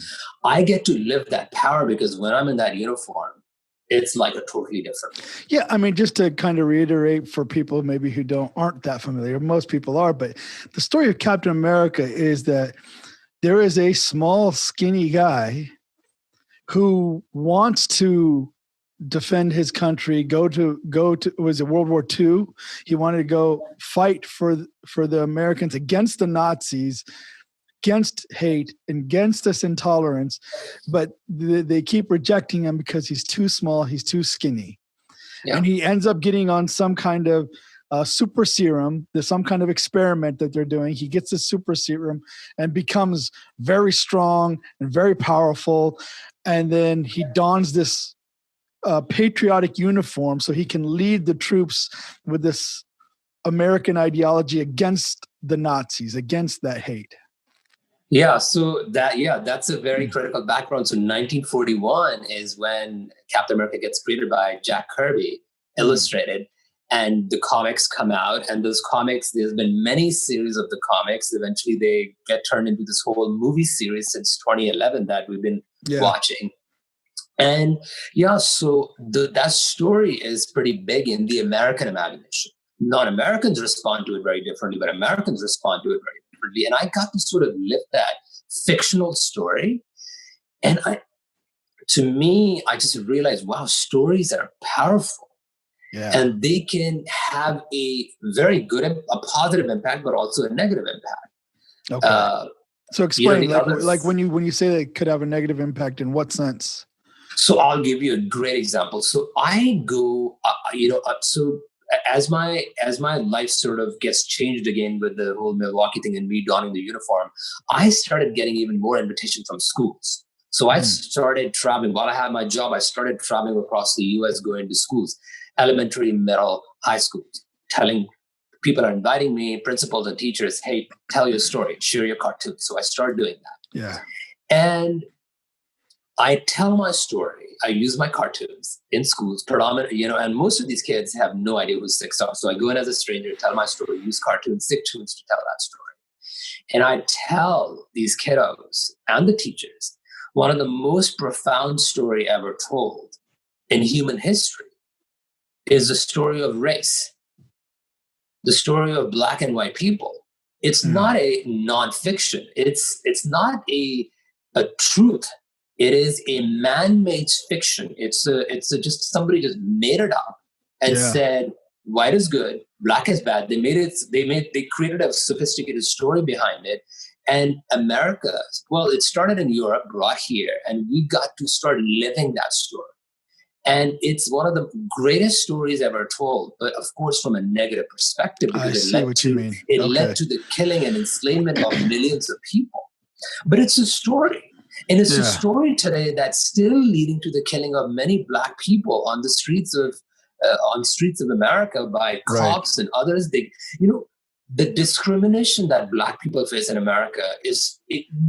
I get to live that power because when I'm in that uniform, it's like a totally different. Yeah, I mean, just to kind of reiterate for people maybe who aren't that familiar, most people are, but the story of Captain America is that there is a small, skinny guy who wants to defend his country, go to was it World War II? He wanted to go fight for the Americans against the Nazis, against hate, against this intolerance, but they keep rejecting him because he's too small, he's too skinny. And he ends up getting on some kind of super serum. There's some kind of experiment that they're doing. He gets the super serum and becomes very strong and very powerful. And then he dons this patriotic uniform so he can lead the troops with this American ideology against the Nazis, against that hate. Yeah, so that's a very critical background. So 1941 is when Captain America gets created by Jack Kirby, illustrated, and the comics come out. And those comics, there's been many series of the comics. Eventually, they get turned into this whole movie series since 2011 that we've been watching. And so that story is pretty big in the American imagination. Non-Americans respond to it very differently, but Americans respond to it very differently. And I got to sort of live that fictional story. And I just realized, wow, stories are powerful. Yeah. And they can have a very good, a positive impact, but also a negative impact. Okay. So explain, like when you say they could have a negative impact, in what sense? So I'll give you a great example. So I go, so as my life sort of gets changed again with the whole Milwaukee thing and me donning the uniform, I started getting even more invitations from schools. So I started traveling. While I had my job, I started traveling across the U.S., going to schools, elementary, middle, high schools, telling people are inviting me, principals and teachers, hey, tell your story, share your cartoons. So I started doing that. Yeah. And I tell my story. I use my cartoons in schools, predominantly, and most of these kids have no idea who Sikhs are. So I go in as a stranger, tell my story, use cartoons, Sikh tunes to tell that story. And I tell these kiddos and the teachers, one of the most profound story ever told in human history is the story of race, the story of Black and white people. It's not a nonfiction. It's not a truth. It is a man-made fiction. It's just somebody just made it up and said white is good, Black is bad. They created a sophisticated story behind it. And America, well, it started in Europe, brought here, and we got to start living that story. And it's one of the greatest stories ever told, but of course from a negative perspective, because it led to the killing and enslavement of millions of people. But it's a story. And it's a story today that's still leading to the killing of many Black people on the streets of America by cops and others. the discrimination that Black people face in America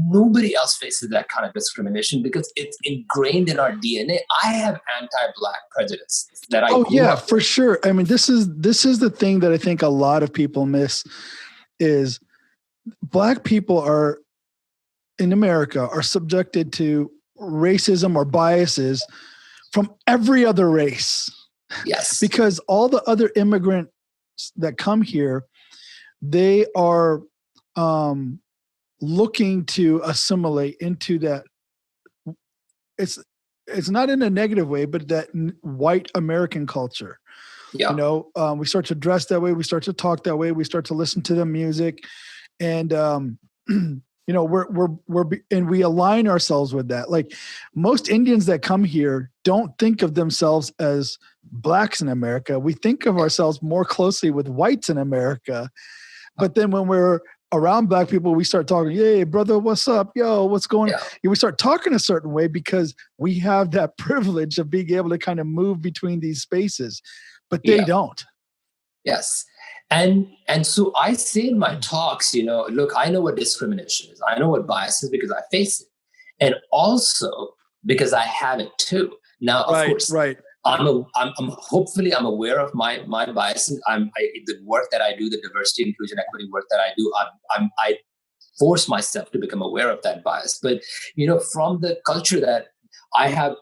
nobody else faces that kind of discrimination because it's ingrained in our DNA. I have anti-Black prejudice that I grew up for sure. I mean, this is the thing that I think a lot of people miss is Black people are in America are subjected to racism or biases from every other race. Yes. Because all the other immigrants that come here, they are looking to assimilate into that. It's not in a negative way, but that white American culture. Yeah. You know, we start to dress that way. We start to talk that way. We start to listen to the music, and you know, we align ourselves with that. Like most Indians that come here don't think of themselves as Blacks in America. We think of ourselves more closely with whites in America. But then when we're around Black people, we start talking, hey, brother, what's up? Yo, what's going on? We start talking a certain way because we have that privilege of being able to kind of move between these spaces, but they don't. Yes. And so I say in my talks, you know, look, I know what discrimination is. I know what bias is because I face it. And also because I have it too. Now, of course, I'm hopefully I'm aware of my biases. The work that I do, the diversity, inclusion, equity work that I do, I force myself to become aware of that bias. But, you know, from the culture that I have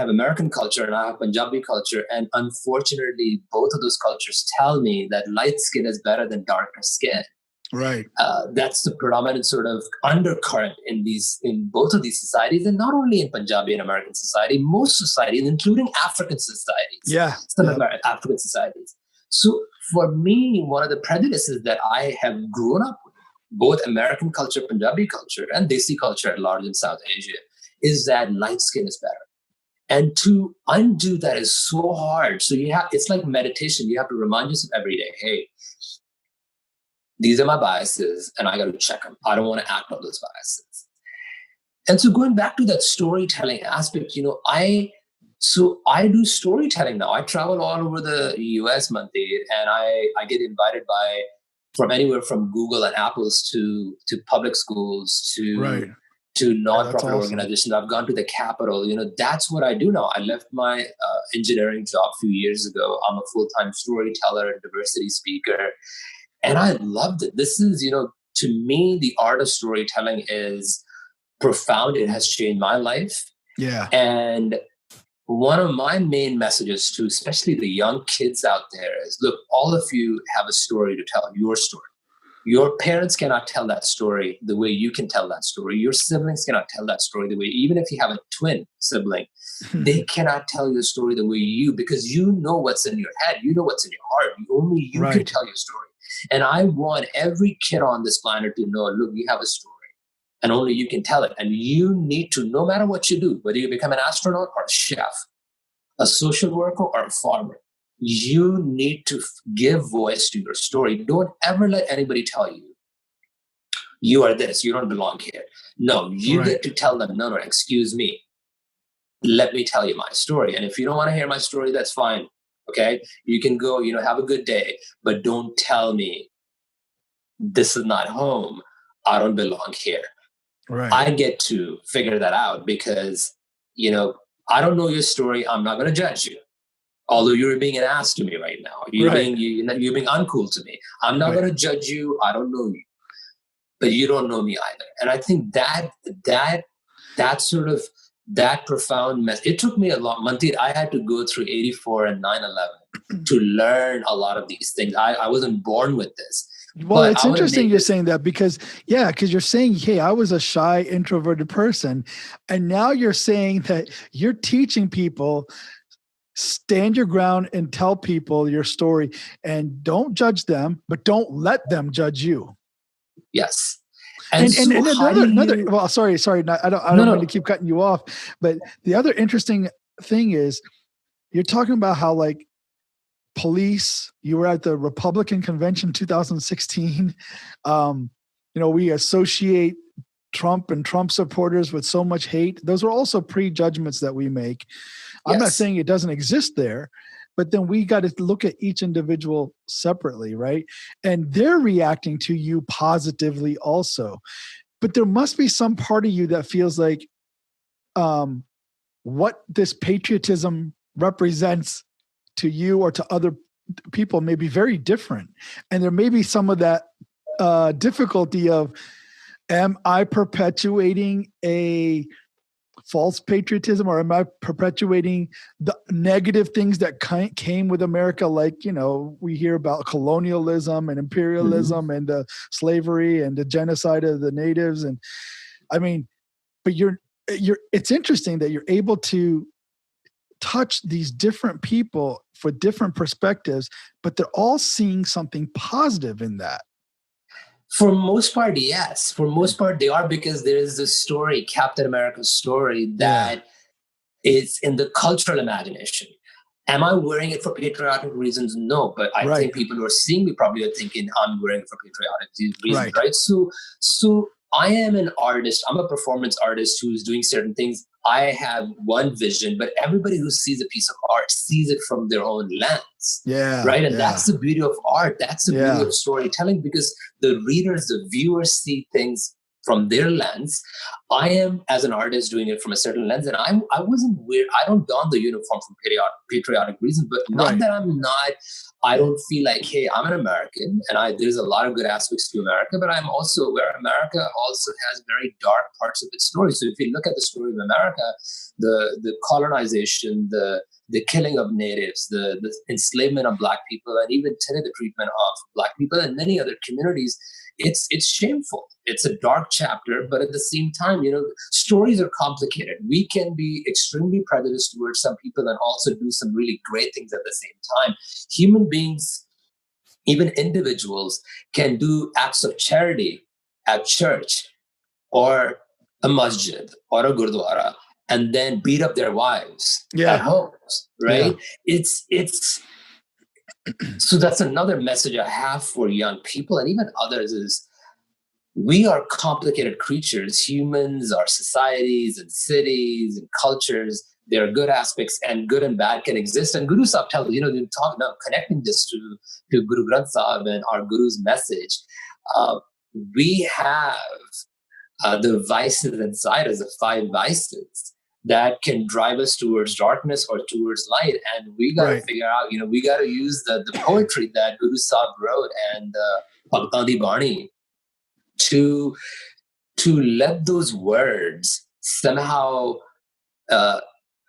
American culture and I have Punjabi culture. And unfortunately, both of those cultures tell me that light skin is better than darker skin. Right. That's the predominant sort of undercurrent in both of these societies, and not only in Punjabi and American society, most societies, including African societies. Yeah. Some African societies. So for me, one of the prejudices that I have grown up with, both American culture, Punjabi culture, and Desi culture at large in South Asia, is that light skin is better. And to undo that is so hard. So it's like meditation. You have to remind yourself every day, hey, these are my biases and I got to check them. I don't want to act on those biases. And so going back to that storytelling aspect, you know, I do storytelling now. I travel all over the US, Mandheer, and I get invited from anywhere from Google and Apple's to public schools to nonprofit organizations. I've gone to the Capitol. You know, that's what I do now. I left my engineering job a few years ago. I'm a full-time storyteller, diversity speaker, and I loved it. This is, you know, to me, the art of storytelling is profound. It has changed my life. Yeah. And one of my main messages to especially the young kids out there is, look, all of you have a story to tell, your story. Your parents cannot tell that story the way you can tell that story. Your siblings cannot tell that story the way, even if you have a twin sibling, they cannot tell your story the way because you know what's in your head. You know what's in your heart. Only you can tell your story. And I want every kid on this planet to know, look, you have a story and only you can tell it. And you need to, no matter what you do, whether you become an astronaut or a chef, a social worker or a farmer, you need to give voice to your story. Don't ever let anybody tell you, you are this, you don't belong here. No, you get to tell them, no, excuse me. Let me tell you my story. And if you don't want to hear my story, that's fine. Okay. You can go, you know, have a good day, but don't tell me this is not home. I don't belong here. Right. I get to figure that out because, you know, I don't know your story. I'm not going to judge you. Although you're being an ass to me right now. You're being uncool to me. I'm not going to judge you. I don't know you. But you don't know me either. And I think that sort of, that profound message, it took me a long, Mandheer, I had to go through 84 and 9/11 to learn a lot of these things. I wasn't born with this. Well, it's interesting you're saying that because you're saying, hey, I was a shy, introverted person. And now you're saying that you're teaching people, stand your ground and tell people your story and don't judge them, but don't let them judge you. Yes. And another, well, sorry. I don't mean to keep cutting you off, but the other interesting thing is you're talking about how like police, you were at the Republican convention 2016. You know, we associate Trump and Trump supporters with so much hate. Those are also prejudgments that we make. I'm not saying it doesn't exist there, but then we got to look at each individual separately, right? And they're reacting to you positively also. But there must be some part of you that feels like what this patriotism represents to you or to other people may be very different. And there may be some of that difficulty of, am I perpetuating a false patriotism, or am I perpetuating the negative things that came with America? Like, you know, we hear about colonialism and imperialism and the slavery and the genocide of the natives. And I mean, but it's interesting that you're able to touch these different people for different perspectives, but they're all seeing something positive in that. For most part, yes. For most part, they are, because there is this story, Captain America's story, that is in the cultural imagination. Am I wearing it for patriotic reasons? No, but I think people who are seeing me probably are thinking I'm wearing it for patriotic reasons, right? So I am an artist. I'm a performance artist who's doing certain things. I have one vision, but everybody who sees a piece of art sees it from their own lens. Right. And that's the beauty of art. That's the beauty of storytelling, because the readers, the viewers see things from their lens. I am, as an artist, doing it from a certain lens, and I wasn't weird. I don't don the uniform for patriotic reasons, but not that I'm not. I don't feel like, hey, I'm an American, and there's a lot of good aspects to America, but I'm also aware America also has very dark parts of its story. So if you look at the story of America, the colonization, the killing of natives, the enslavement of Black people, and even today the treatment of Black people and many other communities, it's shameful. It's a dark chapter, but at the same time, you know, stories are complicated. We can be extremely prejudiced towards some people and also do some really great things at the same time. Human beings, even individuals, can do acts of charity at church or a masjid or a gurdwara and then beat up their wives at homes, right? It's so that's another message I have for young people and even others is, we are complicated creatures. Humans, our societies and cities and cultures, there are good aspects, and good and bad can exist. And Guru Sahib tells, you know, you talk about connecting this to Guru Granth Sahib and our Guru's message. We have the vices inside us, the 5 vices that can drive us towards darkness or towards light. And we got to figure out, you know, we got to use the poetry that Guru Sahib wrote and Bhagtan Di Bani to let those words somehow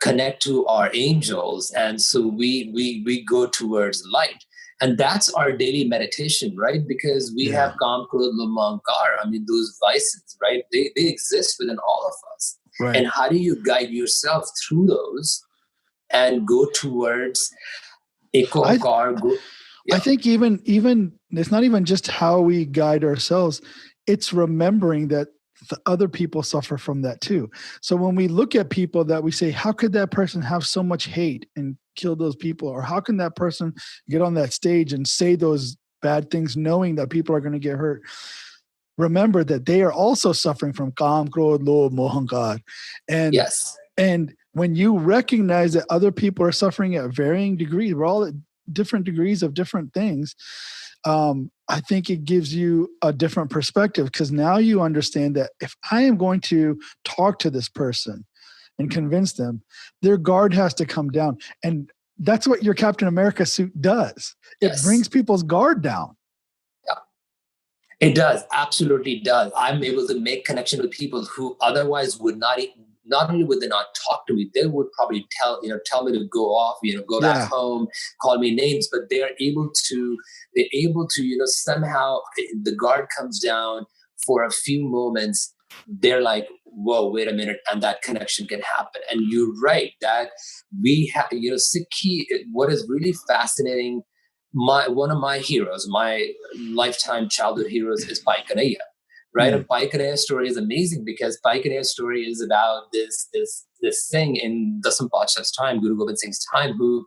connect to our angels. And so we go towards light. And that's our daily meditation, right? Because we have Kam, Krodh, Lobh, Ahankar. I mean, those vices, right? They exist within all of us. Right. And how do you guide yourself through those and go towards Eko Ahankar? I think even it's not even just how we guide ourselves. It's remembering that the other people suffer from that too. So when we look at people that we say, how could that person have so much hate and kill those people? Or how can that person get on that stage and say those bad things knowing that people are going to get hurt? Remember that they are also suffering from Kam, Krodh, Lobh, Ahankar. And and when you recognize that other people are suffering at varying degrees, we're all at different degrees of different things. I think it gives you a different perspective, because now you understand that if I am going to talk to this person and convince them, their guard has to come down. And that's what your Captain America suit does. It brings people's guard down. It does, absolutely does. I'm able to make connection with people who otherwise would not only would they not talk to me, they would probably tell me to go off, go back home, call me names, but they're able to, somehow the guard comes down for a few moments. They're like, whoa, wait a minute. And that connection can happen. And you're right that we have, Sikhi, what is really fascinating, one of my heroes, my lifetime childhood heroes is Bhai Kanhaiya, right? And Bhai Kanhaiya's story is amazing because Bhai Kanhaiya's story is about this thing in Dasam Paatshah's time, Guru Gobind Singh's time, who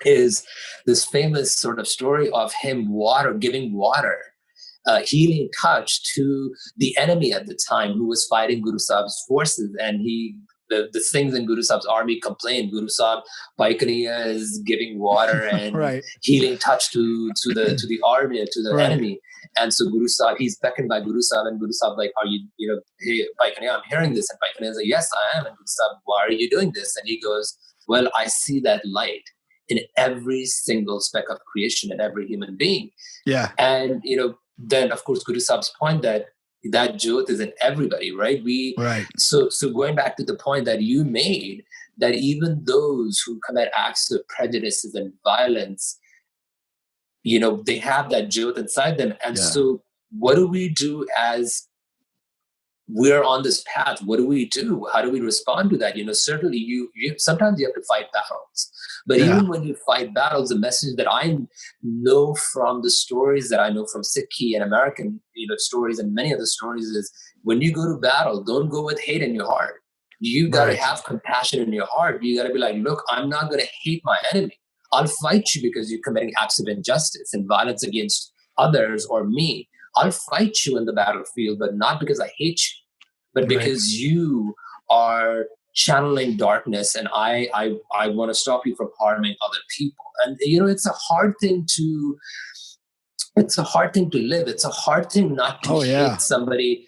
is this famous sort of story of him giving water, healing touch to the enemy at the time who was fighting Guru Sahib's forces. And he the things in Guru Sahib's army complained. Guru Sahib Paikaniya is giving water and Right. healing touch to the army, to the Right. enemy. And so Guru Sahib, he's beckoned by Guru Sahib, and Guru Sahib like, are you, hey Paikaniya, I'm hearing this. And Paikaniya is like, yes, I am. And Guru Sahib, why are you doing this? And he goes, well, I see that light in every single speck of creation and every human being. Yeah. And then of course Guru Sahib's point that jyot is in everybody, right? Right. So going back to the point that you made, that even those who commit acts of prejudices and violence, they have that jyot inside them. And so what do we do as we're on this path? What do we do? How do we respond to that? Certainly you sometimes you have to fight battles, but even when you fight battles, the message that I know from the stories that I know from Sikhi and American, stories and many other stories is, when you go to battle, don't go with hate in your heart. You got to have compassion in your heart. You got to be like, look, I'm not going to hate my enemy. I'll fight you because you're committing acts of injustice and violence against others or me. I'll fight you in the battlefield, but not because I hate you, but because you are channeling darkness, and I want to stop you from harming other people. And it's a hard thing to live. It's a hard thing not to hate somebody.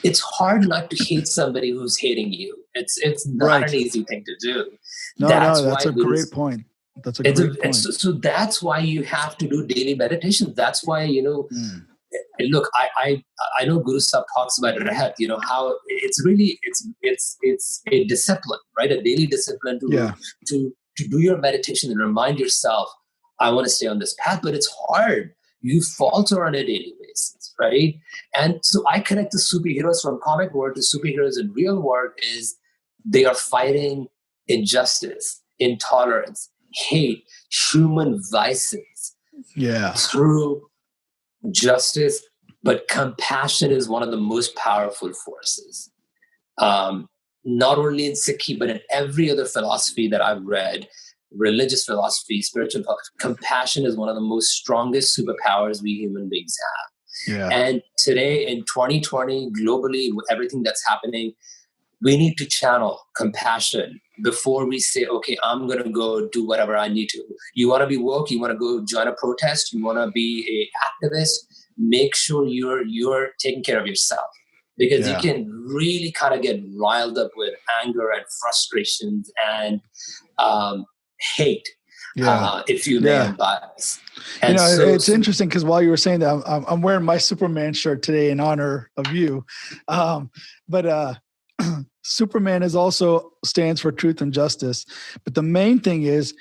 It's hard not to hate somebody who's hating you. It's not an easy thing to do. That's a great point. That's a great point. So that's why you have to do daily meditation. That's why, look, I know Guru Sahib talks about rahat, how it's really, it's a discipline, right? A daily discipline to do your meditation and remind yourself, I want to stay on this path, but it's hard. You falter on a daily basis, right? And so I connect the superheroes from comic world to superheroes in real world is they are fighting injustice, intolerance, hate, human vices through justice, but compassion is one of the most powerful forces. Not only in Sikhi, but in every other philosophy that I've read, religious philosophy, spiritual philosophy, compassion is one of the most strongest superpowers we human beings have. Yeah. And today in 2020, globally, with everything that's happening, we need to channel compassion before we say, okay, I'm going to go do whatever I need to. You want to be woke? You want to go join a protest? You want to be an activist? Make sure you're taking care of yourself, because you can really kind of get riled up with anger and frustrations and hate if you may bias. And it's interesting because while you were saying that, I'm wearing my Superman shirt today in honor of you. But Superman is also stands for truth and justice. But the main thing is,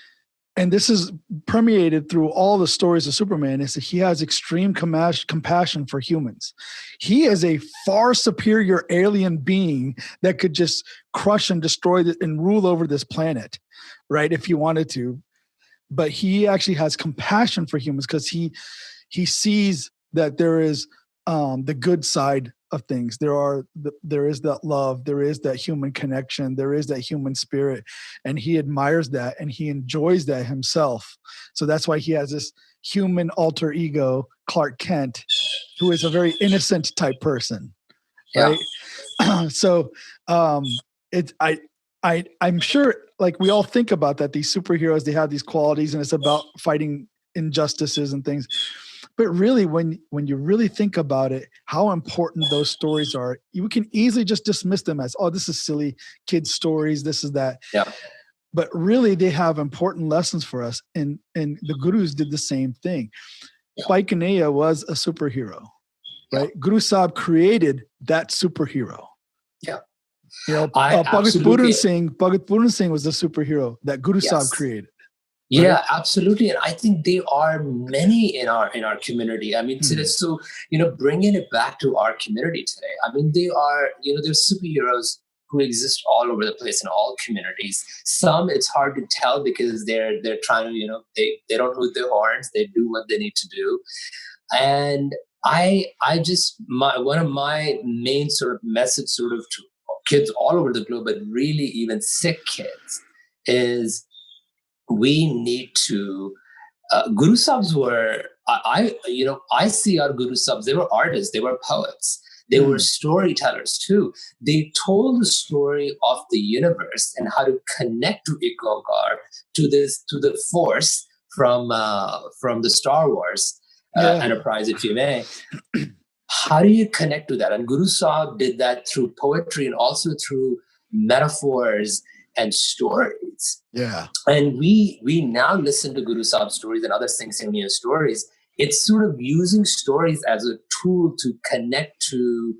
and this is permeated through all the stories of Superman, is that he has extreme compassion for humans. He is a far superior alien being that could just crush and destroy and rule over this planet, right? If he wanted to. But he actually has compassion for humans because he sees that there is the good side of things. There is that love, there is that human connection, there is that human spirit, and he admires that and he enjoys that himself. So that's why he has this human alter ego, Clark Kent, who is a very innocent type person, right? So I'm sure, like, we all think about that, these superheroes, they have these qualities and it's about fighting injustices and things. But really, when you really think about it, how important those stories are, you can easily just dismiss them as, oh, this is silly kids stories, this is that. Yeah. But really, they have important lessons for us. And the gurus did the same thing. Paikaniya was a superhero, right? Guru Sahib created that superhero. Yeah. Bhagat Pooran Singh was the superhero that Guru Sahib created. Right? Yeah, absolutely. And I think there are many in our community. I mean, today, so, bringing it back to our community today, I mean, they are, there's superheroes who exist all over the place in all communities. Some, it's hard to tell because they're trying to, they don't hoot their horns, they do what they need to do. And one of my main sort of message sort of to kids all over the globe, but really even Sikh kids, is we need to, Guru Sahibs were, I see our Guru Sahibs, they were artists, they were poets. They were storytellers too. They told the story of the universe and how to connect to Ikonkar, to the Force from the Star Wars Enterprise, if you may. How do you connect to that? And Guru Sahib did that through poetry and also through metaphors and stories. Yeah. And we now listen to Guru Sahib stories and other Singh Singh stories. It's sort of using stories as a tool to connect to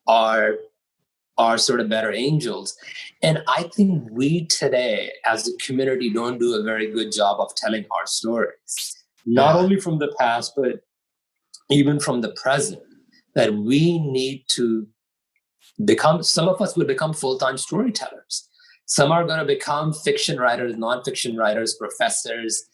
our sort of better angels. And I think we today, as a community, don't do a very good job of telling our stories, not only from the past, but even from the present. That we need to become, some of us will become full-time storytellers. Some are going to become fiction writers, non-fiction writers, professors,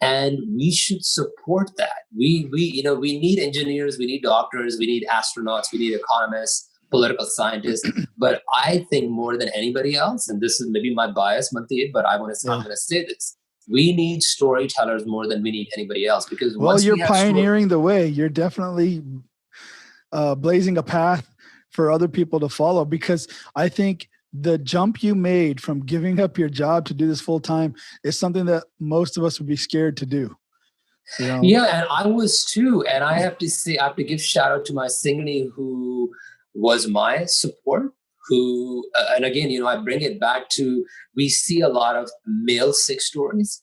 and we should support that. We need engineers, we need doctors, we need astronauts, we need economists, political scientists. But I think more than anybody else, and this is maybe my bias, Mandheer, but I'm going to say this: we need storytellers more than we need anybody else. Because you're pioneering the way. You're definitely blazing a path for other people to follow, because I think the jump you made from giving up your job to do this full time is something that most of us would be scared to do. You know? Yeah, and I was too. And I have to say, I have to give shout out to my Singhni, who was my support. And again, I bring it back to, we see a lot of male Sikh stories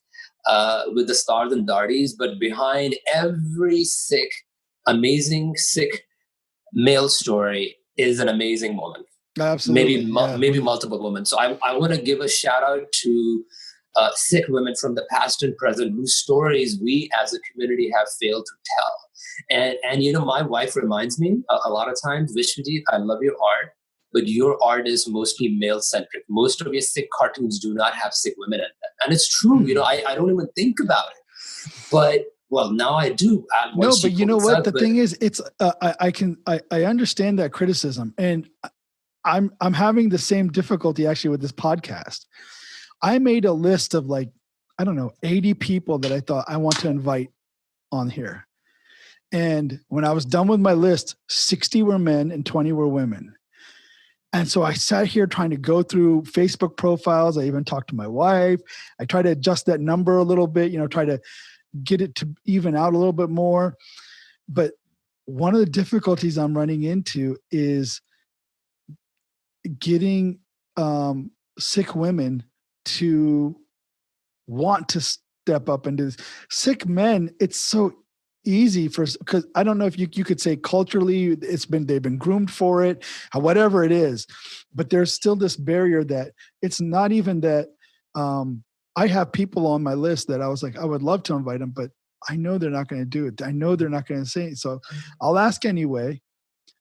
with the stars and dardies, but behind every amazing Sikh male story is an amazing woman. Absolutely. Maybe multiple women. So I want to give a shout out to Sikh women from the past and present whose stories we as a community have failed to tell. And my wife reminds me a lot of times, Vishavjit, I love your art, but your art is mostly male-centric. Most of your Sikh cartoons do not have Sikh women in them. And it's true. I don't even think about it. But well, now I do. No, but you know what? The thing is, it's I understand that criticism, and I'm having the same difficulty actually with this podcast. I made a list of 80 people that I thought I want to invite on here. And when I was done with my list, 60 were men and 20 were women. And so I sat here trying to go through Facebook profiles. I even talked to my wife. I tried to adjust that number a little bit, try to get it to even out a little bit more. But one of the difficulties I'm running into is getting Sikh women to want to step up and do this. Sikh men, it's so easy because I don't know if you could say culturally they've been groomed for it, whatever it is, but there's still this barrier that it's not even that. I have people on my list that I was like, I would love to invite them, but I know they're not going to do it. I know they're not going to say it. So I'll ask anyway,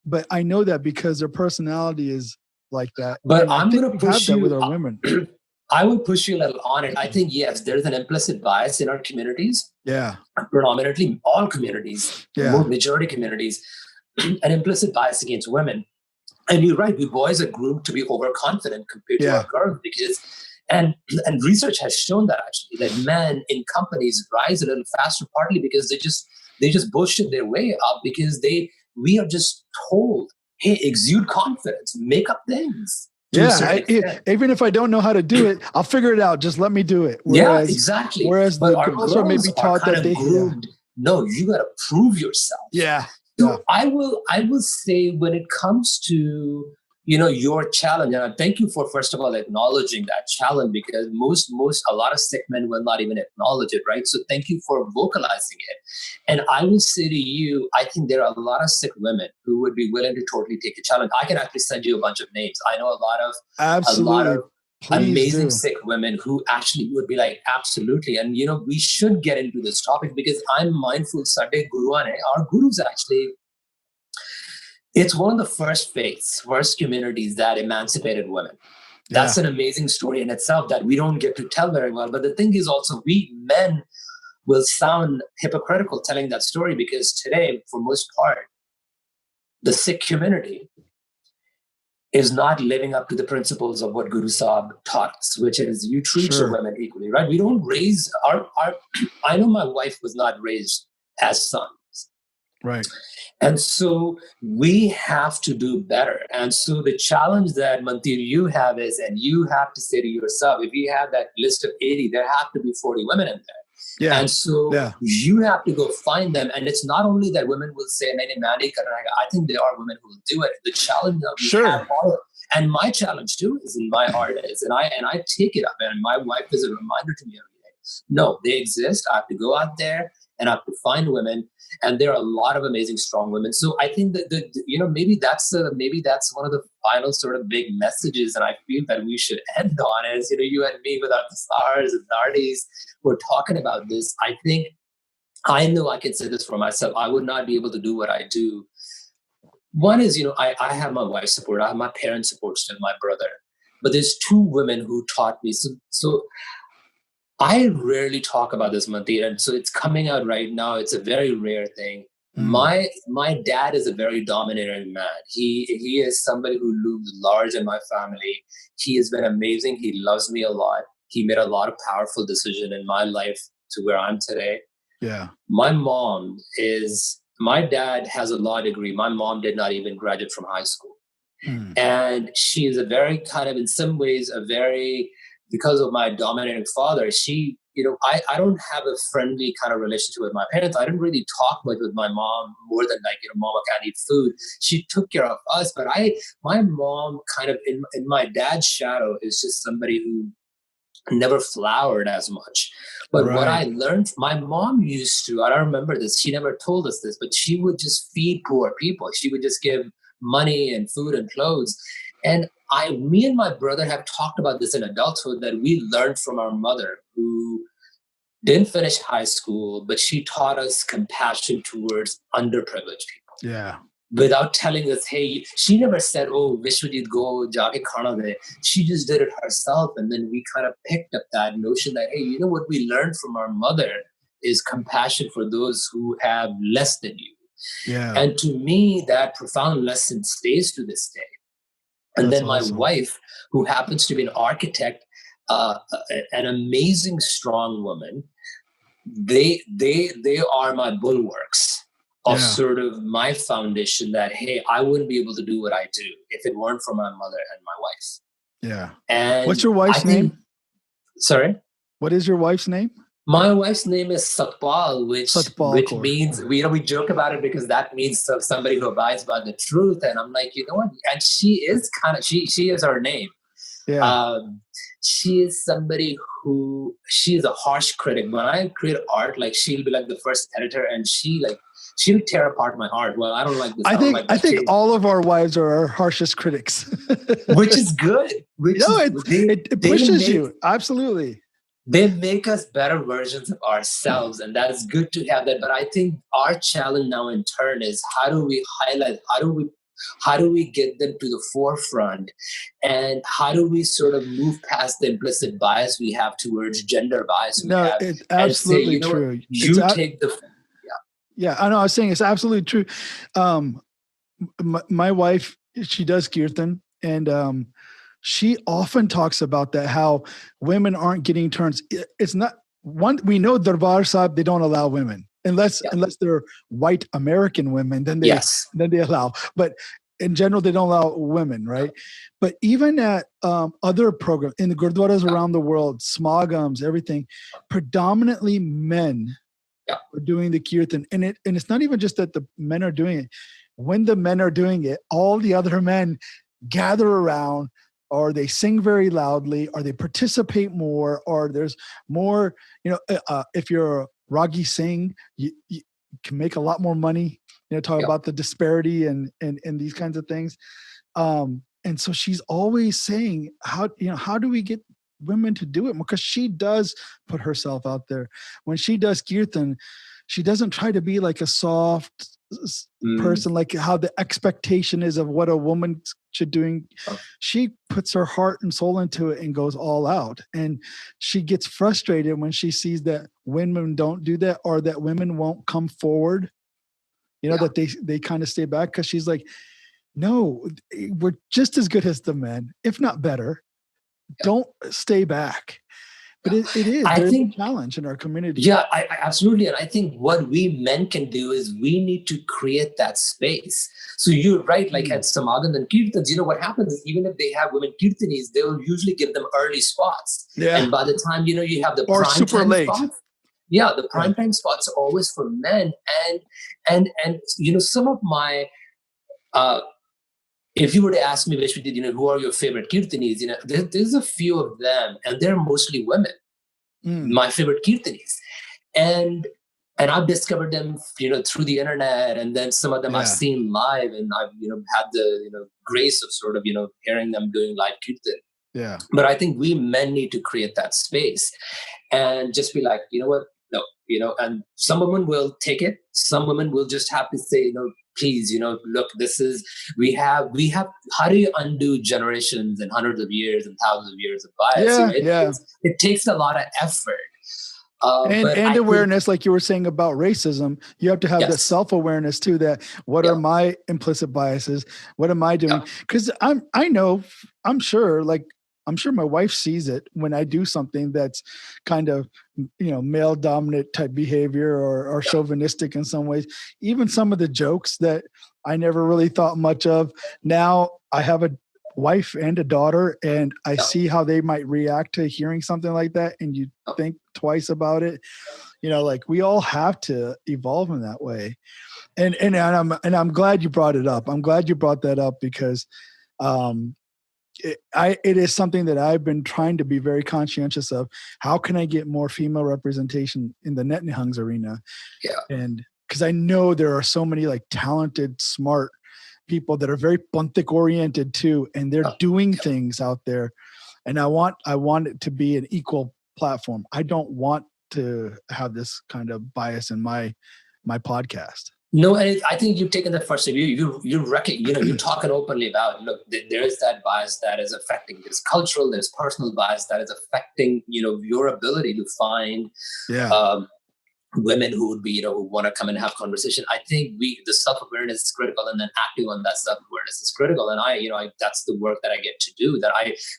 but I know that because their personality is like that. But I'm going to push you that with our women. I will push you a little on it. I think, yes, there's an implicit bias in our communities. Yeah. Predominantly all communities, more majority communities, an implicit bias against women. And you're right, we boys are groomed to be overconfident compared to our girls, because and research has shown that actually, that men in companies rise a little faster, partly because they just bullshit their way up, because we are just told, hey, exude confidence, make up things. Even if I don't know how to do it, I'll figure it out. Just let me do it. Exactly. Whereas but the girls are maybe taught that they groomed. No, you got to prove yourself. Yeah. So I will say, when it comes to your challenge, and I thank you for first of all acknowledging that challenge, because a lot of Sikh men will not even acknowledge it, right? So thank you for vocalizing it. And I will say to you, I think there are a lot of Sikh women who would be willing to totally take a challenge. I can actually send you a bunch of names. I know a lot of amazing Sikh women who actually would be like, absolutely. And we should get into this topic, because I'm mindful Sunday Guruane, our gurus actually, it's one of the first communities that emancipated women. That's an amazing story in itself that we don't get to tell very well. But the thing is also, we men will sound hypocritical telling that story, because today, for most part, the Sikh community is not living up to the principles of what Guru Sahib taught us, which is you treat your women equally, right? We don't raise I know my wife was not raised as sons. Right. And so we have to do better. And so the challenge that Mandheer you have is, and you have to say to yourself, if you have that list of 80, there have to be 40 women in there. Yeah. And so Yeah. you have to go find them. And it's not only that women will say, I think there are women who will do it. The challenge that we have all, and my challenge too is in my heart is, and I take it up, and my wife is a reminder to me every day. No, they exist. I have to go out there and I have to find women. And there are a lot of amazing, strong women. So I think that maybe that's one of the final sort of big messages, and I feel that we should end on is you and me without the stars and Nardis, we're talking about this. I think I know I can say this for myself. I would not be able to do what I do. One is I have my wife's support, I have my parents' support, still my brother, but there's two women who taught me. So I rarely talk about this, Mandheer, and so it's coming out right now. It's a very rare thing. My dad is a very dominating man. He is somebody who looms large in my family. He has been amazing. He loves me a lot. He made a lot of powerful decisions in my life to where I'm today. Yeah. My dad has a law degree. My mom did not even graduate from high school. And she is a very kind of, in some ways, because of my dominating father, I don't have a friendly kind of relationship with my parents. I didn't really talk much with my mom more than mama can't eat food. She took care of us, but my mom kind of in my dad's shadow is just somebody who never flowered as much. But what I learned, my mom used to, I don't remember this, she never told us this, but she would just feed poor people. She would just give money and food and clothes. And me and my brother have talked about this in adulthood, that we learned from our mother, who didn't finish high school, but she taught us compassion towards underprivileged people. Yeah. Without telling us, hey, she never said, oh, Vishavjit, go jaake khana de. She just did it herself. And then we kind of picked up that notion that, hey, what we learned from our mother is compassion for those who have less than you. Yeah. And to me, that profound lesson stays to this day. And That's then my awesome. wife, who happens to be an architect, an amazing, strong woman, they are my bulwarks of sort of my foundation that, hey, I wouldn't be able to do what I do if it weren't for my mother and my wife. Yeah. And what's your wife's name? Sorry? What is your wife's name? My wife's name is Satpal, which means, we joke about it because that means somebody who abides by the truth. And I'm like, what? And she is she is her name. Yeah. She is somebody she is a harsh critic. When I create art, like she'll be like the first editor, and she'll tear apart my art. Well, I don't like this. I think all of our wives are our harshest critics, which is good. It pushes you. Absolutely. They make us better versions of ourselves, and that is good to have that. But I think our challenge now in turn is, how do we highlight, how do we get them to the forefront, and how do we sort of move past the implicit bias we have towards gender bias? It's absolutely true. Yeah, I know. I was saying it's absolutely true. My wife, she does kirtan, and she often talks about that, how women aren't getting turns. It's not one. We know Darbar Sahib, they don't allow women unless they're white American women. Then they allow. But in general, they don't allow women, right? But even at other programs in the gurdwaras around the world, smagams, everything, predominantly men are doing the kirtan, and it's not even just that the men are doing it. When the men are doing it, all the other men gather around, or they sing very loudly, or they participate more, or there's more. If you're a Ragi Singh, you can make a lot more money. Talk about the disparity and these kinds of things. And so she's always saying, how do we get women to do it? Because she does put herself out there. When she does kirtan, she doesn't try to be like a soft person, like how the expectation is of what a woman should doing. She puts her heart and soul into it and goes all out. And she gets frustrated when she sees that women don't do that, or that women won't come forward. That they kind of stay back, because she's like, no, we're just as good as the men, if not better. Don't stay back. But it is. I There's think a challenge in our community. Yeah, I absolutely. And I think what we men can do is we need to create that space. So you're right, like at Samagan and Kirtans, what happens is even if they have women Kirtanis, they'll usually give them early spots. Yeah. And by the time, you have the Or prime super time late. spots. Yeah, the prime time spots are always for men. And some of my if you were to ask me, Vishavjit, who are your favorite Kirtanis, there's a few of them, and they're mostly women. My favorite Kirtanis. And I've discovered them, through the internet, and then some of them I've seen live, and I've, had the, grace of sort of, hearing them doing live Kirtan. Yeah. But I think we men need to create that space and just be like, you know what? No, and some women will take it. Some women will just have to say, please, look, we have, how do you undo generations and hundreds of years and thousands of years of bias? It takes a lot of effort. And awareness, like you were saying about racism, you have to have the self-awareness too, that what are my implicit biases? What am I doing? Because I'm sure my wife sees it when I do something that's kind of, male dominant type behavior or chauvinistic in some ways. Even some of the jokes that I never really thought much of. Now I have a wife and a daughter, and I see how they might react to hearing something like that. And you think twice about it, like we all have to evolve in that way. And I'm glad you brought it up. I'm glad you brought that up because, it is something that I've been trying to be very conscientious of. How can I get more female representation in the Nihung's arena? Yeah. And because I know there are so many like talented, smart people that are very Panthic oriented too, and they're doing things out there. And I want it to be an equal platform. I don't want to have this kind of bias in my podcast. No, and I think you've taken that first step. You reckon, you're talking openly about, look, there is that bias that is affecting this cultural, there's personal bias that is affecting, your ability to find women who would be, who want to come and have conversation. I think the self-awareness is critical, and then acting on that self-awareness is critical. And I that's the work that I get to do.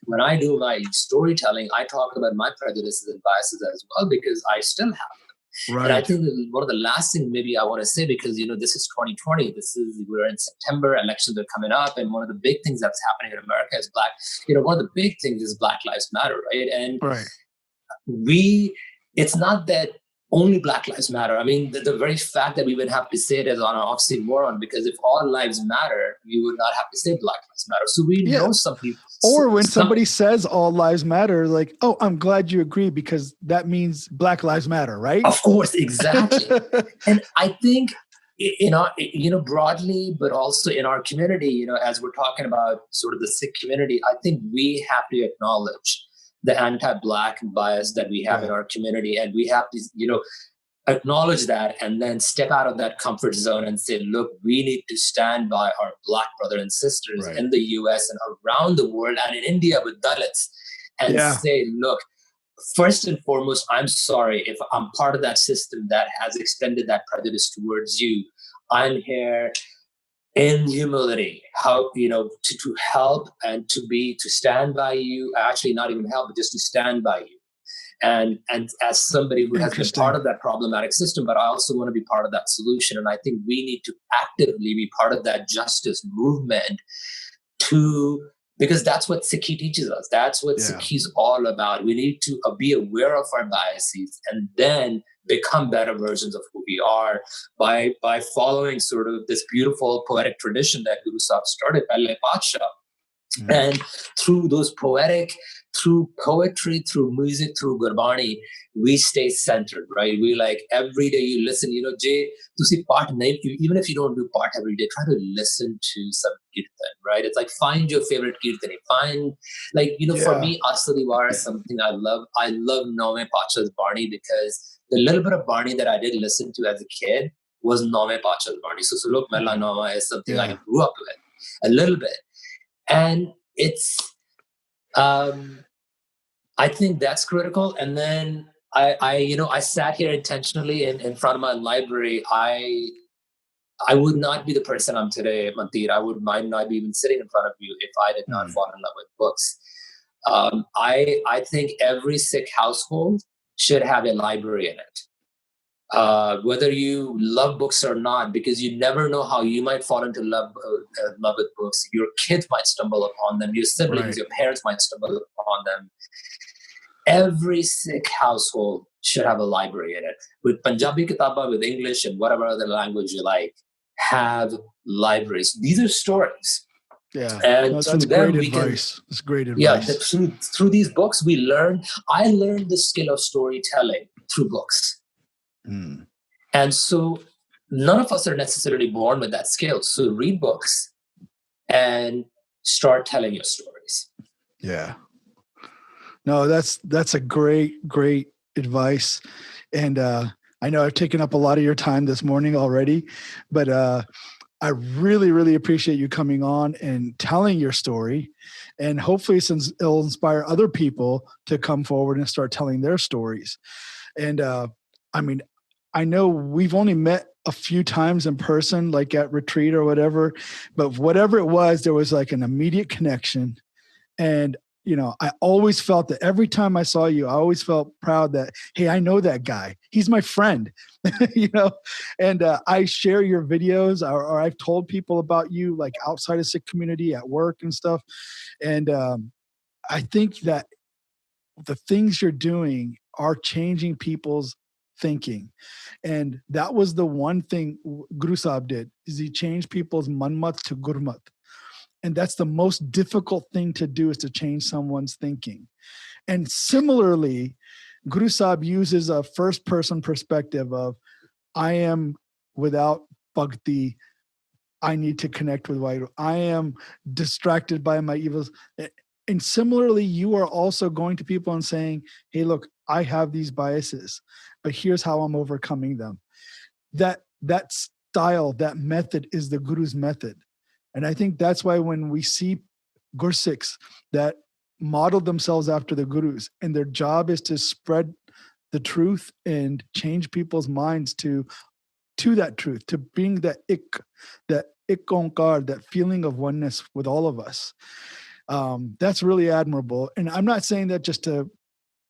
When I do my storytelling, I talk about my prejudices and biases as well, because I still have them. Right. And I think that one of the last things maybe I want to say, because, this is 2020, we're in September, elections are coming up. And one of the big things that's happening in America is one of the big things is Black Lives Matter. Right. And it's not that only Black Lives Matter. I mean, the very fact that we would have to say it is on an oxymoron, because if all lives matter, you would not have to say Black Lives Matter. So we know some people. Or when somebody says all lives matter, like, oh, I'm glad you agree, because that means Black Lives Matter, right? Of course, exactly. And I think, broadly, but also in our community, as we're talking about sort of the Sikh community, I think we have to acknowledge the anti-Black bias that we have in our community. And we have to, acknowledge that, and then step out of that comfort zone and say, look, we need to stand by our Black brothers and sisters in the US and around the world, and in India with Dalits, and say, look, first and foremost, I'm sorry if I'm part of that system that has extended that prejudice towards you. I'm here in humility, how, to help and to stand by you, actually not even help, but just to stand by you. And as somebody who has been part of that problematic system, but I also want to be part of that solution. And I think we need to actively be part of that justice movement because that's what Sikhi teaches us. That's what Sikhi is all about. We need to be aware of our biases and then become better versions of who we are by following sort of this beautiful poetic tradition that Guru Sahib started, Pahle Padsha. And through poetry, through music, through Gurbani, we stay centered, right? We every day you listen, Jay, to see part, even if you don't do part every day, try to listen to some kirtan, right? It's like, find your favorite kirtan. Find, for me, Asadiwar is something I love. I love Nome Pacha's Barney, because the little bit of Barney that I did listen to as a kid was Nome Pacha's Barney. So Suluk Mela Noma is something I grew up with a little bit. And it's, I think that's critical. And then I sat here intentionally in front of my library. I would not be the person I'm today, Mandheer. I might not be even sitting in front of you if I did not fall in love with books. I think every Sikh household should have a library in it. Whether you love books or not, because you never know how you might fall into love with books. Your kids might stumble upon them. Your siblings, Right. your parents might stumble upon them. Every Sikh household should have a library in it. With Punjabi Kitaba, with English, and whatever other language you like, have libraries. These are stories. Yeah. And No, through that's them, great we can, advice. That's great yeah, advice. through these books, I learned the skill of storytelling through books. Mm. And so none of us are necessarily born with that skill. So read books and start telling your stories. Yeah. No, that's a great advice. And I know I've taken up a lot of your time this morning already, but I really appreciate you coming on and telling your story. And hopefully since it'll inspire other people to come forward and start telling their stories. And I mean, I know we've only met a few times in person, like at retreat or whatever, but whatever it was, there was like an immediate connection. And, you know, I always felt that every time I saw you, I always felt proud that, hey, I know that guy. He's my friend, you know, and I share your videos or I've told people about you like outside of Sikh community at work and stuff. And I think that the things you're doing are changing people's thinking. And that was the one thing Guru Sahib did, is he changed people's manmat to gurmat. And that's the most difficult thing to do, is to change someone's thinking. And similarly, Guru Sahib uses a first person perspective of, I am without bhakti, I need to connect with Vaheguru. I am distracted by my evils. And similarly, you are also going to people and saying, hey, look, I have these biases, but here's how I'm overcoming them. That style, that method is the Guru's method. And I think that's why when we see Gursikhs that model themselves after the Gurus, and their job is to spread the truth and change people's minds to that truth, to bring that onkar, that feeling of oneness with all of us. That's really admirable. And I'm not saying that just to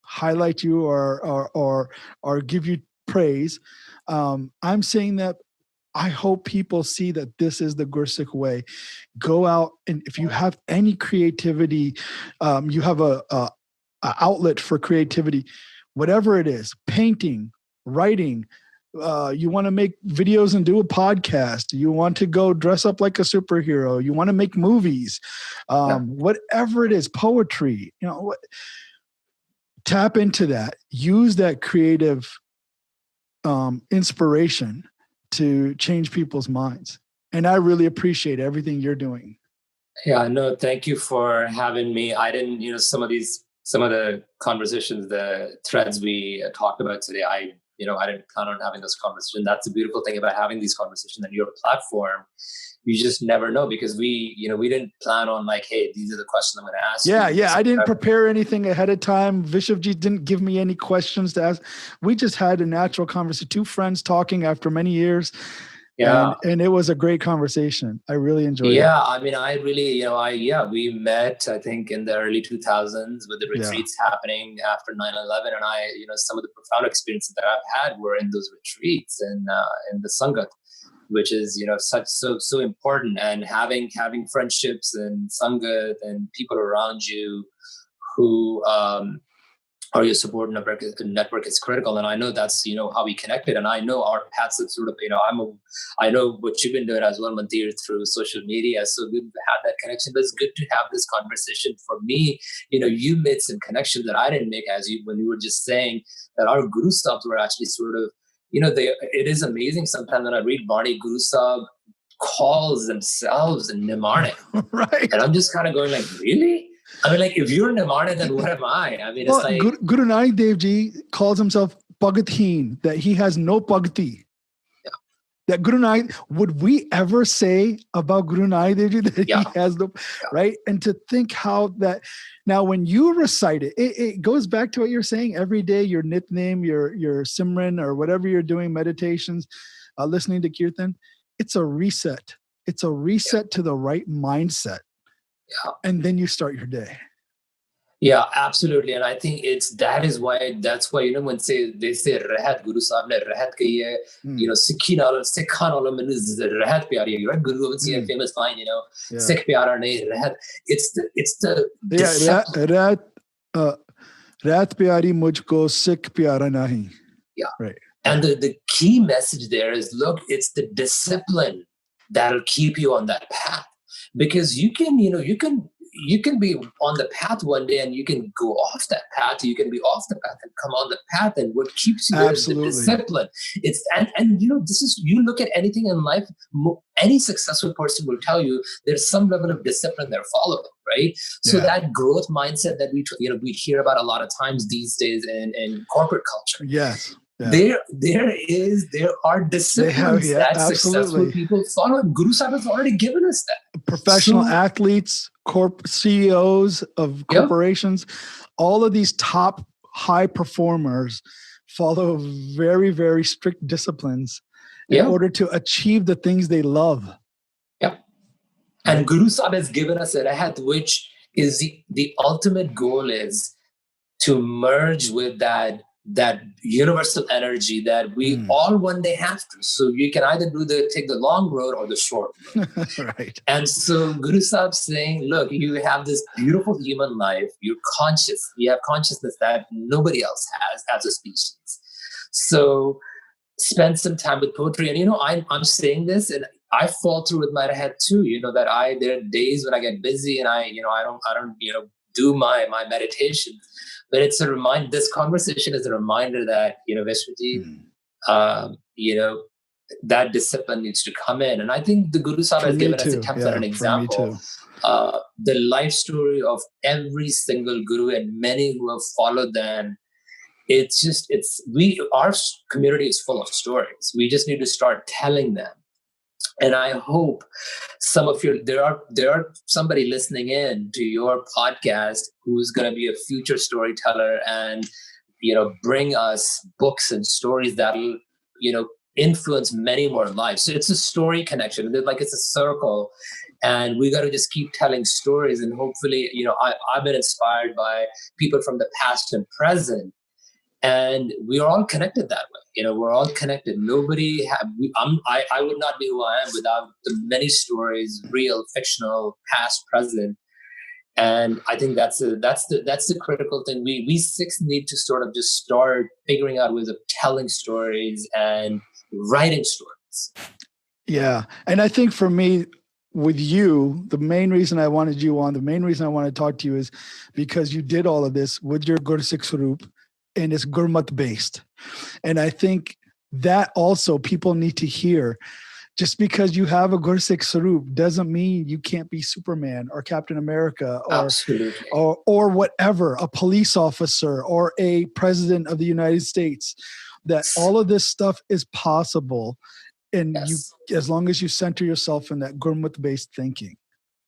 highlight you or give you praise. I'm saying that I hope people see that this is the Gursikh way. Go out, and if you have any creativity, you have a outlet for creativity, whatever it is, painting, writing, you want to make videos and do a podcast, you want to go dress up like a superhero, you want to make movies, whatever it is, poetry, you know, tap into that, use that creative inspiration to change people's minds. And I really appreciate everything you're doing. Yeah, no, thank you for having me. I didn't, some of the conversations, the threads we talked about today, I didn't plan on having this conversation. That's the beautiful thing about having these conversations on your platform. You just never know, because we didn't plan on like, hey, these are the questions I'm going to ask. Yeah. I didn't prepare anything ahead of time. Vishavjit didn't give me any questions to ask. We just had a natural conversation, two friends talking after many years. Yeah. And it was a great conversation. I really enjoyed it. Yeah. I mean, I really, we met, I think, in the early 2000s with the retreats happening after 9/11. And some of the profound experiences that I've had were in those retreats and in the Sangat, which is, so important. And having friendships and Sangat and people around you who are your support network is critical. And I know that's, how we connected. And I know our paths have sort of, I know what you've been doing as well, Mandheer, through social media. So we've had that connection. But it's good to have this conversation. For me, you made some connections that I didn't make, when you were just saying that our Guru Sahibs were actually sort of, it is amazing sometimes when I read Barney, Guru Sahib calls themselves Nimarne. Right. And I'm just kind of going like, really? I mean, like, if you're Nimarne, then what am I? I mean, it's like... Guru Nanak Dev Ji calls himself Bhagatheen, that he has no bhakti. Yeah. That Guru Nanak, would we ever say about Guru Nanak Dev Ji that he has no... Right? And to think how that... Now, when you recite it, it goes back to what you're saying every day, your nitnem, your simran, or whatever you're doing, meditations, listening to kirtan. It's a reset. It's a reset to the right mindset. Yeah. And then you start your day. Yeah, absolutely. And I think that's why, when they say Rahat, Guru Sahib ne Rahat kahi hai, Mm, Sikhan wala maine Rahat pyari hai, right? Guru Gobind Singh, a mm, famous line, yeah. Sikh pyara nahi Rahat. It's the Yeah, discipline. uh, Raat pyari mujhko, Sikh pyara nahi. Yeah. Right. And Yeah. the key message there is, look, it's the discipline that'll keep you on that path. Because you can be on the path one day and you can go off that path, you can be off the path and come on the path. And what keeps you there is the Absolutely. discipline. This is, you look at anything in life, any successful person will tell you there's some level of discipline they're following, right? So Yeah. that growth mindset that we hear about a lot of times these days in corporate culture. Yes. Yeah. There are disciplines that successful absolutely. people follow. And Guru Sahib has already given us that. Professional So, athletes, CEOs of yeah, corporations, all of these top high performers follow very, very strict disciplines in yeah, order to achieve the things they love. yeah. And Guru Sahib has given us a rahat, which is the ultimate goal is to merge with that universal energy that we all one day have to. So you can either take the long road or the short road. Right. And so Guru Sahib saying, look, you have this beautiful human life. You're conscious. You have consciousness that nobody else has as a species. So spend some time with poetry. And I'm saying this, and I fall through with my head too. That there are days when I get busy and I don't do my meditation. But it's a reminder. This conversation is a reminder that Vishwajit, that discipline needs to come in. And I think the Guru Sahib has given us a template and example. The life story of every single guru and many who have followed them. Our community is full of stories. We just need to start telling them. And I hope there are somebody listening in to your podcast who's going to be a future storyteller and bring us books and stories that'll influence many more lives. So it's a story connection. It's a circle, and we got to just keep telling stories. And hopefully, I've been inspired by people from the past and present. And we are all connected that way. We're all connected. I would not be who I am without the many stories, real, fictional, past, present. And I think that's the critical thing. We Sikhs need to sort of just start figuring out ways of telling stories and writing stories. Yeah. And I think for me, with you, the main reason I wanted you on, the main reason I want to talk to you is because you did all of this with your Gursikh Swaroop. And it's Gurmat based. And I think that also people need to hear. Just because you have a Gursikh Swaroop doesn't mean you can't be Superman or Captain America or whatever, a police officer or a president of the United States. That all of this stuff is possible. And as long as you center yourself in that Gurmat based thinking.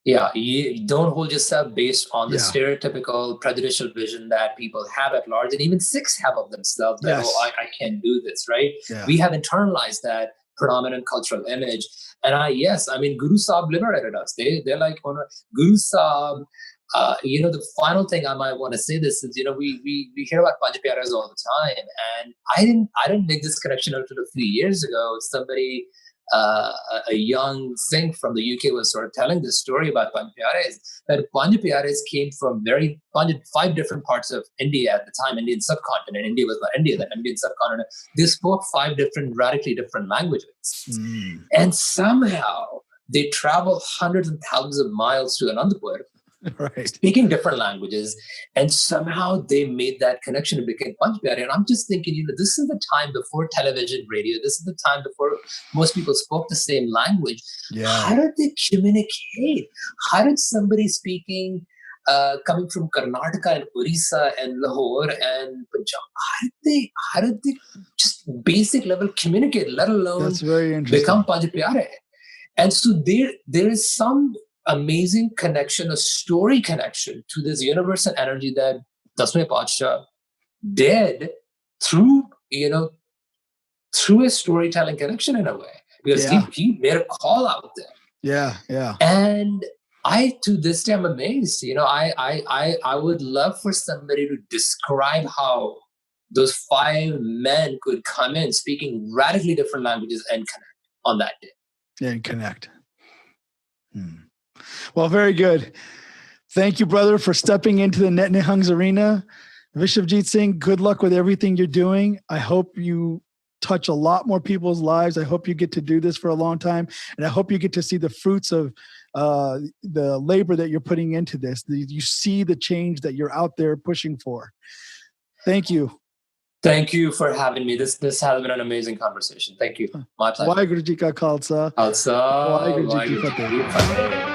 Yeah, you don't hold yourself based on the stereotypical prejudicial vision that people have at large, and even Sikhs have of themselves that, I can't do this, right? Yeah. We have internalized that predominant cultural image. And Guru Sahib liberated us. They're like, Guru Sahib, the final thing I might want to say this is, we hear about Panj Pyaras all the time. And I didn't make this connection until a few years ago. Somebody, a young Sikh from the UK was sort of telling this story about Panj Pyares, that Panj Pyares came from 5 different parts of India at the time, Indian subcontinent. India was not India, the Indian subcontinent. They spoke 5 radically different languages. And somehow they traveled hundreds and thousands of miles to Anandapur, speaking different languages, and somehow they made that connection and became Panj Pyare. And I'm just thinking, this is the time before television, radio. This is the time before most people spoke the same language. Yeah. How did they communicate? How did somebody speaking, coming from Karnataka and Orissa and Lahore and Punjab, how did they just basic level communicate, let alone become Panj Pyare? And so there is some amazing connection, a story connection to this universal energy that Dasme Padshah did through a storytelling connection in a way, because he made a call out there. Yeah, yeah. And To this day, I'm amazed. I would love for somebody to describe how those 5 men could come in speaking radically different languages and connect on that day. And connect. Well, very good. Thank you, brother, for stepping into the Nihung's arena. Vishavjit Singh, good luck with everything you're doing. I hope you touch a lot more people's lives. I hope you get to do this for a long time. And I hope you get to see the fruits of the labor that you're putting into this. You see the change that you're out there pushing for. Thank you. Thank you for having me. This has been an amazing conversation. Thank you. My pleasure. Waheguru Ji Ka Khalsa. Khalsa. Waheguru Ji Ki Fateh.